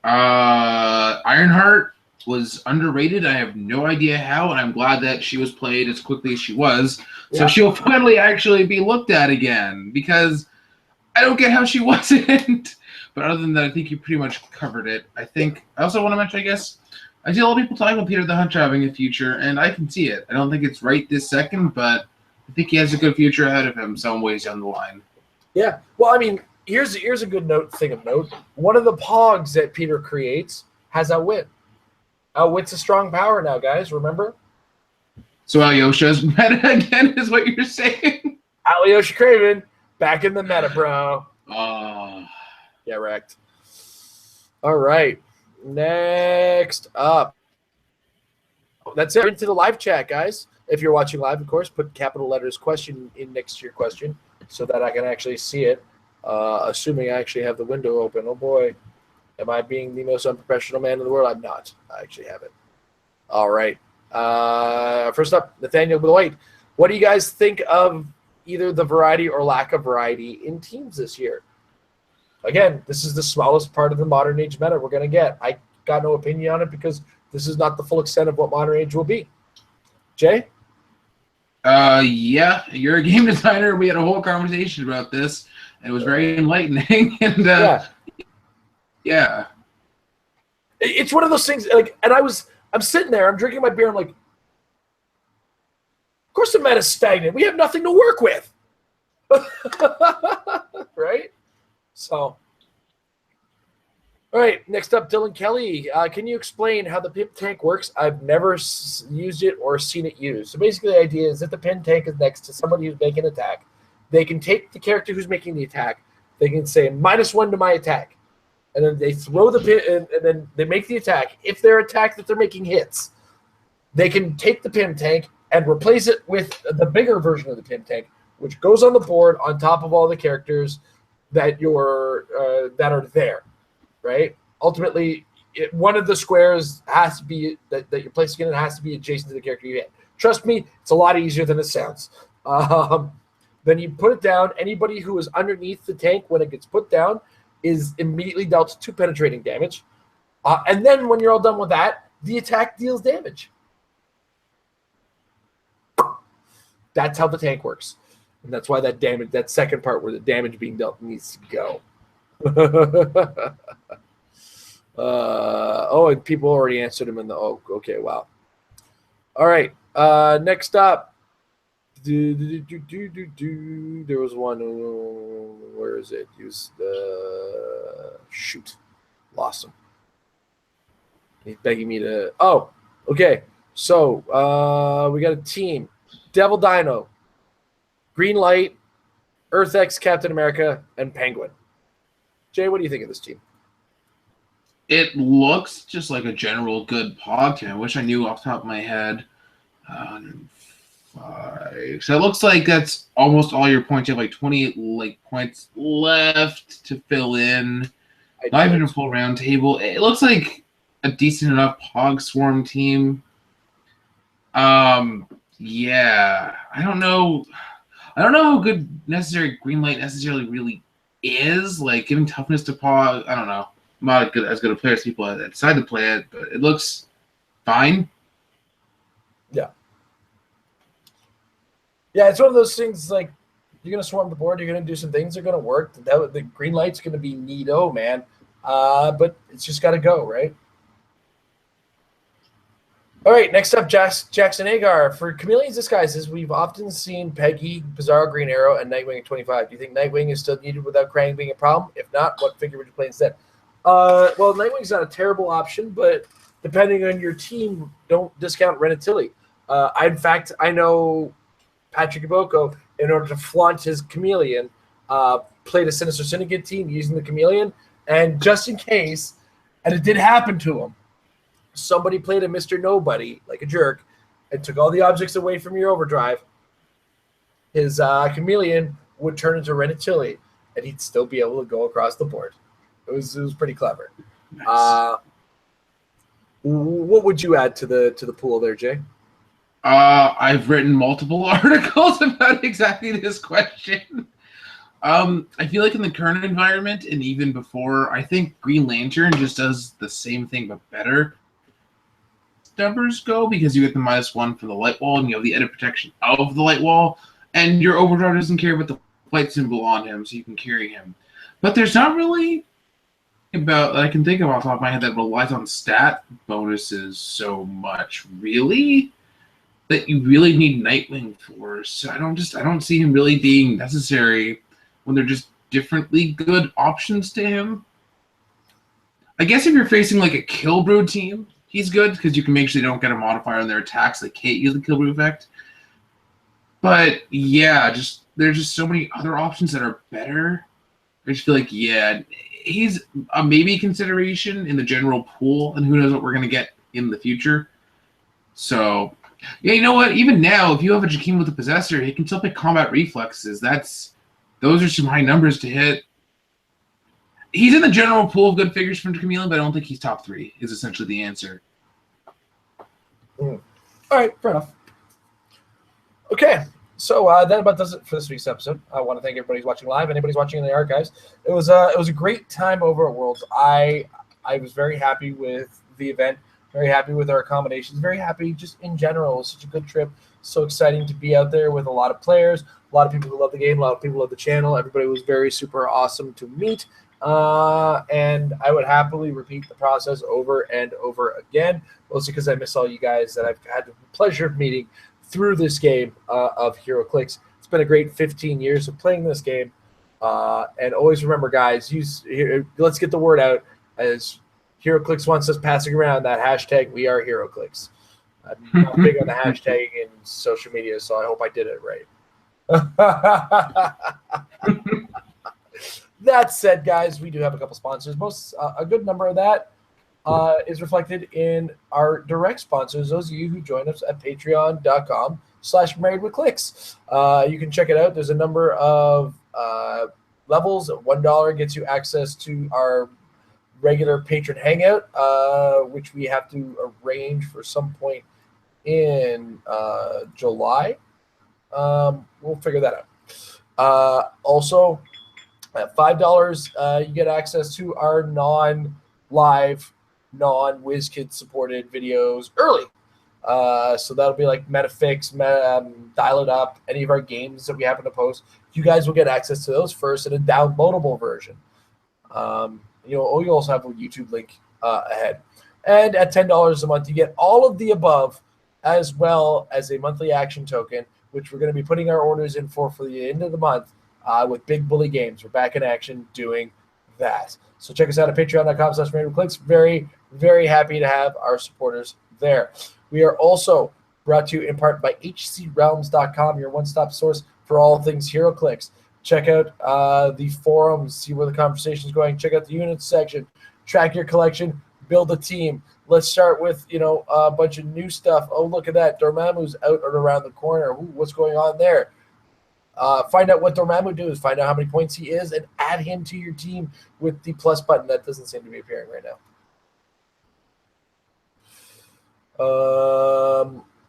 Ironheart was underrated. I have no idea how, and I'm glad that she was played as quickly as she was. So she'll finally actually be looked at again, because I don't get how she wasn't. But other than that, I think you pretty much covered it. I also want to mention, I see a lot of people talking about Peter the Hunter having a future, and I can see it. I don't think it's right this second, but I think he has a good future ahead of him some ways down the line. Yeah. Well, I mean, here's a good thing of note. One of the pogs that Peter creates has Outwit. Outwit's a strong power now, guys. Remember? So Alyosha's meta again is what you're saying? Alyosha Craven, back in the meta, bro. Oh. Yeah, wrecked. All right. Next up. That's it. Into the live chat, guys. If you're watching live, of course, put capital letters question in next to your question so that I can actually see it, assuming I actually have the window open. Oh, boy. Am I being the most unprofessional man in the world? I'm not. I actually have it. All right. First up, Nathaniel Beloit. What do you guys think of either the variety or lack of variety in teams this year? Again, this is the smallest part of the modern age meta we're going to get. I got no opinion on it because this is not the full extent of what modern age will be. Jay? Yeah, you're a game designer. We had a whole conversation about this. And it was very enlightening. And yeah. It's one of those things, and I'm sitting there, I'm drinking my beer, I'm like, of course the meta's stagnant. We have nothing to work with. Right? So, all right, next up, Dylan Kelly. Can you explain how the pimp tank works? I've never used it or seen it used. So basically the idea is that the pin tank is next to somebody who's making an attack. They can take the character who's making the attack. They can say -1 to my attack. And then they throw the pin, and then they make the attack. If their attack that they're making hits, they can take the pin tank and replace it with the bigger version of the pin tank, which goes on the board on top of all the characters that that are there, right? Ultimately, one of the squares has to be that you're placing in. It has to be adjacent to the character you hit. Trust me, it's a lot easier than it sounds. Then you put it down. Anybody who is underneath the tank when it gets put down is immediately dealt 2 penetrating damage. And then when you're all done with that, the attack deals damage. That's how the tank works. And that's why that second part where the damage being dealt needs to go. And people already answered him in the, okay, wow. All right, next up. There was one. Where is it? Use the shoot. Lost him. He's begging me to. Oh, okay. So we got a team: Devil Dino, Green Light, Earth X, Captain America, and Penguin. Jay, what do you think of this team? It looks just like a general good pod team. I wish I knew off the top of my head. 5. So it looks like that's almost all your points. You have like 28 points left to fill in. Not even a full round table. It looks like a decent enough Pog Swarm team. Yeah. I don't know how good necessary Green Light necessarily really is. Like giving toughness to Pog, I don't know. I'm not as good a player as people that decide to play it, but it looks fine. Yeah, it's one of those things like you're going to swarm the board, you're going to do some things, they're going to work. The Green Light's going to be neato, man. But it's just got to go, right? All right, next up, Jackson Agar. For Chameleon's Disguises, we've often seen Peggy, Bizarro, Green Arrow, and Nightwing at 25. Do you think Nightwing is still needed without Krang being a problem? If not, what figure would you play instead? Well, Nightwing's not a terrible option, but depending on your team, don't discount Renatilli. I know Patrick Iboko, in order to flaunt his Chameleon, played a Sinister Syndicate team using the Chameleon, and just in case, and it did happen to him, somebody played a Mr. Nobody, like a jerk, and took all the objects away from your overdrive, his Chameleon would turn into Renatilli, and he'd still be able to go across the board. It was pretty clever. Nice. What would you add to the pool there, Jay? I've written multiple articles about exactly this question. I feel like in the current environment and even before, I think Green Lantern just does the same thing but better. Numbers go because you get the -1 for the light wall and you have the edit protection of the light wall, and your overdrive doesn't care about the flight symbol on him, so you can carry him. But there's not really about that I can think of off the top of my head that relies on stat bonuses so much, really, that you really need Nightwing for. So I don't see him really being necessary when they're just differently good options to him. I guess if you're facing like a Kill Brew team, he's good because you can make sure they don't get a modifier on their attacks. They can't use the Kill Brew effect. But yeah, there's just so many other options that are better. I just feel like, yeah, he's a maybe consideration in the general pool, and who knows what we're going to get in the future. So, yeah, you know what? Even now, if you have a Jakeem with a Possessor, he can still pick Combat Reflexes. Those are some high numbers to hit. He's in the general pool of good figures from Chameleon, but I don't think he's top 3, is essentially the answer. All right, fair enough. Okay, so that about does it for this week's episode. I want to thank everybody who's watching live, anybody's watching in the archives. It was a great time over at Worlds. I was very happy with the event, very happy with our accommodations, very happy just in general. It was such a good trip, so exciting to be out there with a lot of players, a lot of people who love the game, a lot of people who love the channel. Everybody was very super awesome to meet. And I would happily repeat the process over and over again, mostly because I miss all you guys that I've had the pleasure of meeting through this game of Heroclix. It's been a great 15 years of playing this game. And always remember, guys, let's get the word out as Heroclix wants us passing around that hashtag We Are Heroclix. I'm not big on the hashtag in social media, so I hope I did it right. That said, guys, we do have a couple sponsors. A good number of that is reflected in our direct sponsors, those of you who join us at patreon.com/marriedwithclicks. You can check it out. There's a number of levels. $1 gets you access to our regular patron hangout, which we have to arrange for some point in July. We'll figure that out. Also, at $5, you get access to our non-live, non-WizKid supported videos early. So that'll be like Metafix, Dial It Up, any of our games that we happen to post. You guys will get access to those first in a downloadable version. You also have a YouTube link ahead. And at $10 a month, you get all of the above, as well as a monthly action token, which we're going to be putting our orders in for the end of the month. With Big Bully Games. We're back in action doing that. So check us out at patreon.com/marriedwithclicks. Very, Very happy to have our supporters there. We are also brought to you in part by hcrealms.com, your one-stop source for all things Heroclix. Check out the forums, see where the conversation is going. Check out the units section. Track your collection. Build a team. Let's start with, a bunch of new stuff. Oh, look at that. Dormammu's out and around the corner. Ooh, what's going on there? Find out what Dormammu does. Find out how many points he is and add him to your team with the plus button. That doesn't seem to be appearing right now.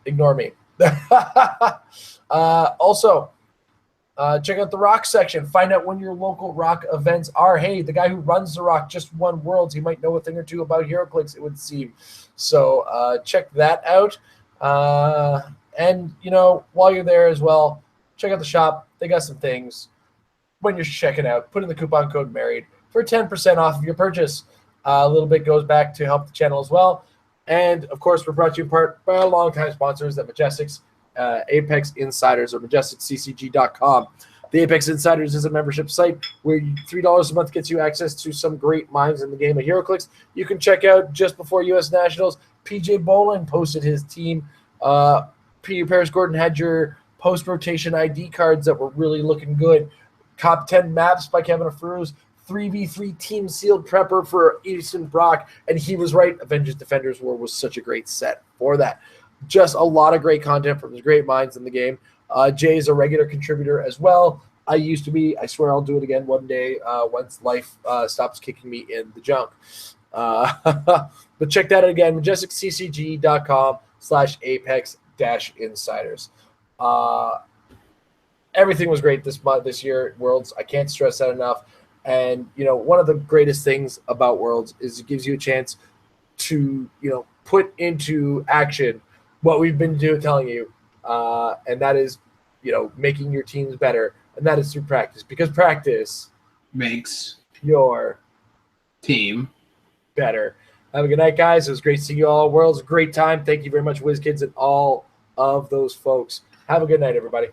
Ignore me. Also, check out the Rock section. Find out when your local Rock events are. Hey, the guy who runs the Rock just won Worlds. He might know a thing or two about Heroclix, it would seem. So check that out. And, while you're there as well, check out the shop. They got some things. When you're checking out, put in the coupon code MARRIED for 10% off of your purchase. A little bit goes back to help the channel as well. And, of course, we're brought to you in part by our longtime sponsors at Majestics, Apex Insiders, or MajesticCCG.com. The Apex Insiders is a membership site where $3 a month gets you access to some great minds in the game of Heroclix. You can check out just before U.S. Nationals, PJ Bolin posted his team. Peter Paris Gordon had your post-rotation ID cards that were really looking good. Top 10 maps by Kevin Afruz. 3v3 team sealed prepper for Easton Brock, and he was right. Avengers Defenders War was such a great set for that. Just a lot of great content from his great minds in the game. Jay is a regular contributor as well. I used to be. I swear I'll do it again one day once life stops kicking me in the junk. But check that out again, MajesticCCG.com/Apex-Insiders. Everything was great this year at Worlds. I can't stress that enough. And, one of the greatest things about Worlds is it gives you a chance to, put into action what we've been telling you. And that is, making your teams better. And that is through practice. Because practice makes your team better. Have a good night, guys. It was great seeing you all at Worlds. Great time. Thank you very much, WizKids, and all of those folks. Have a good night, everybody.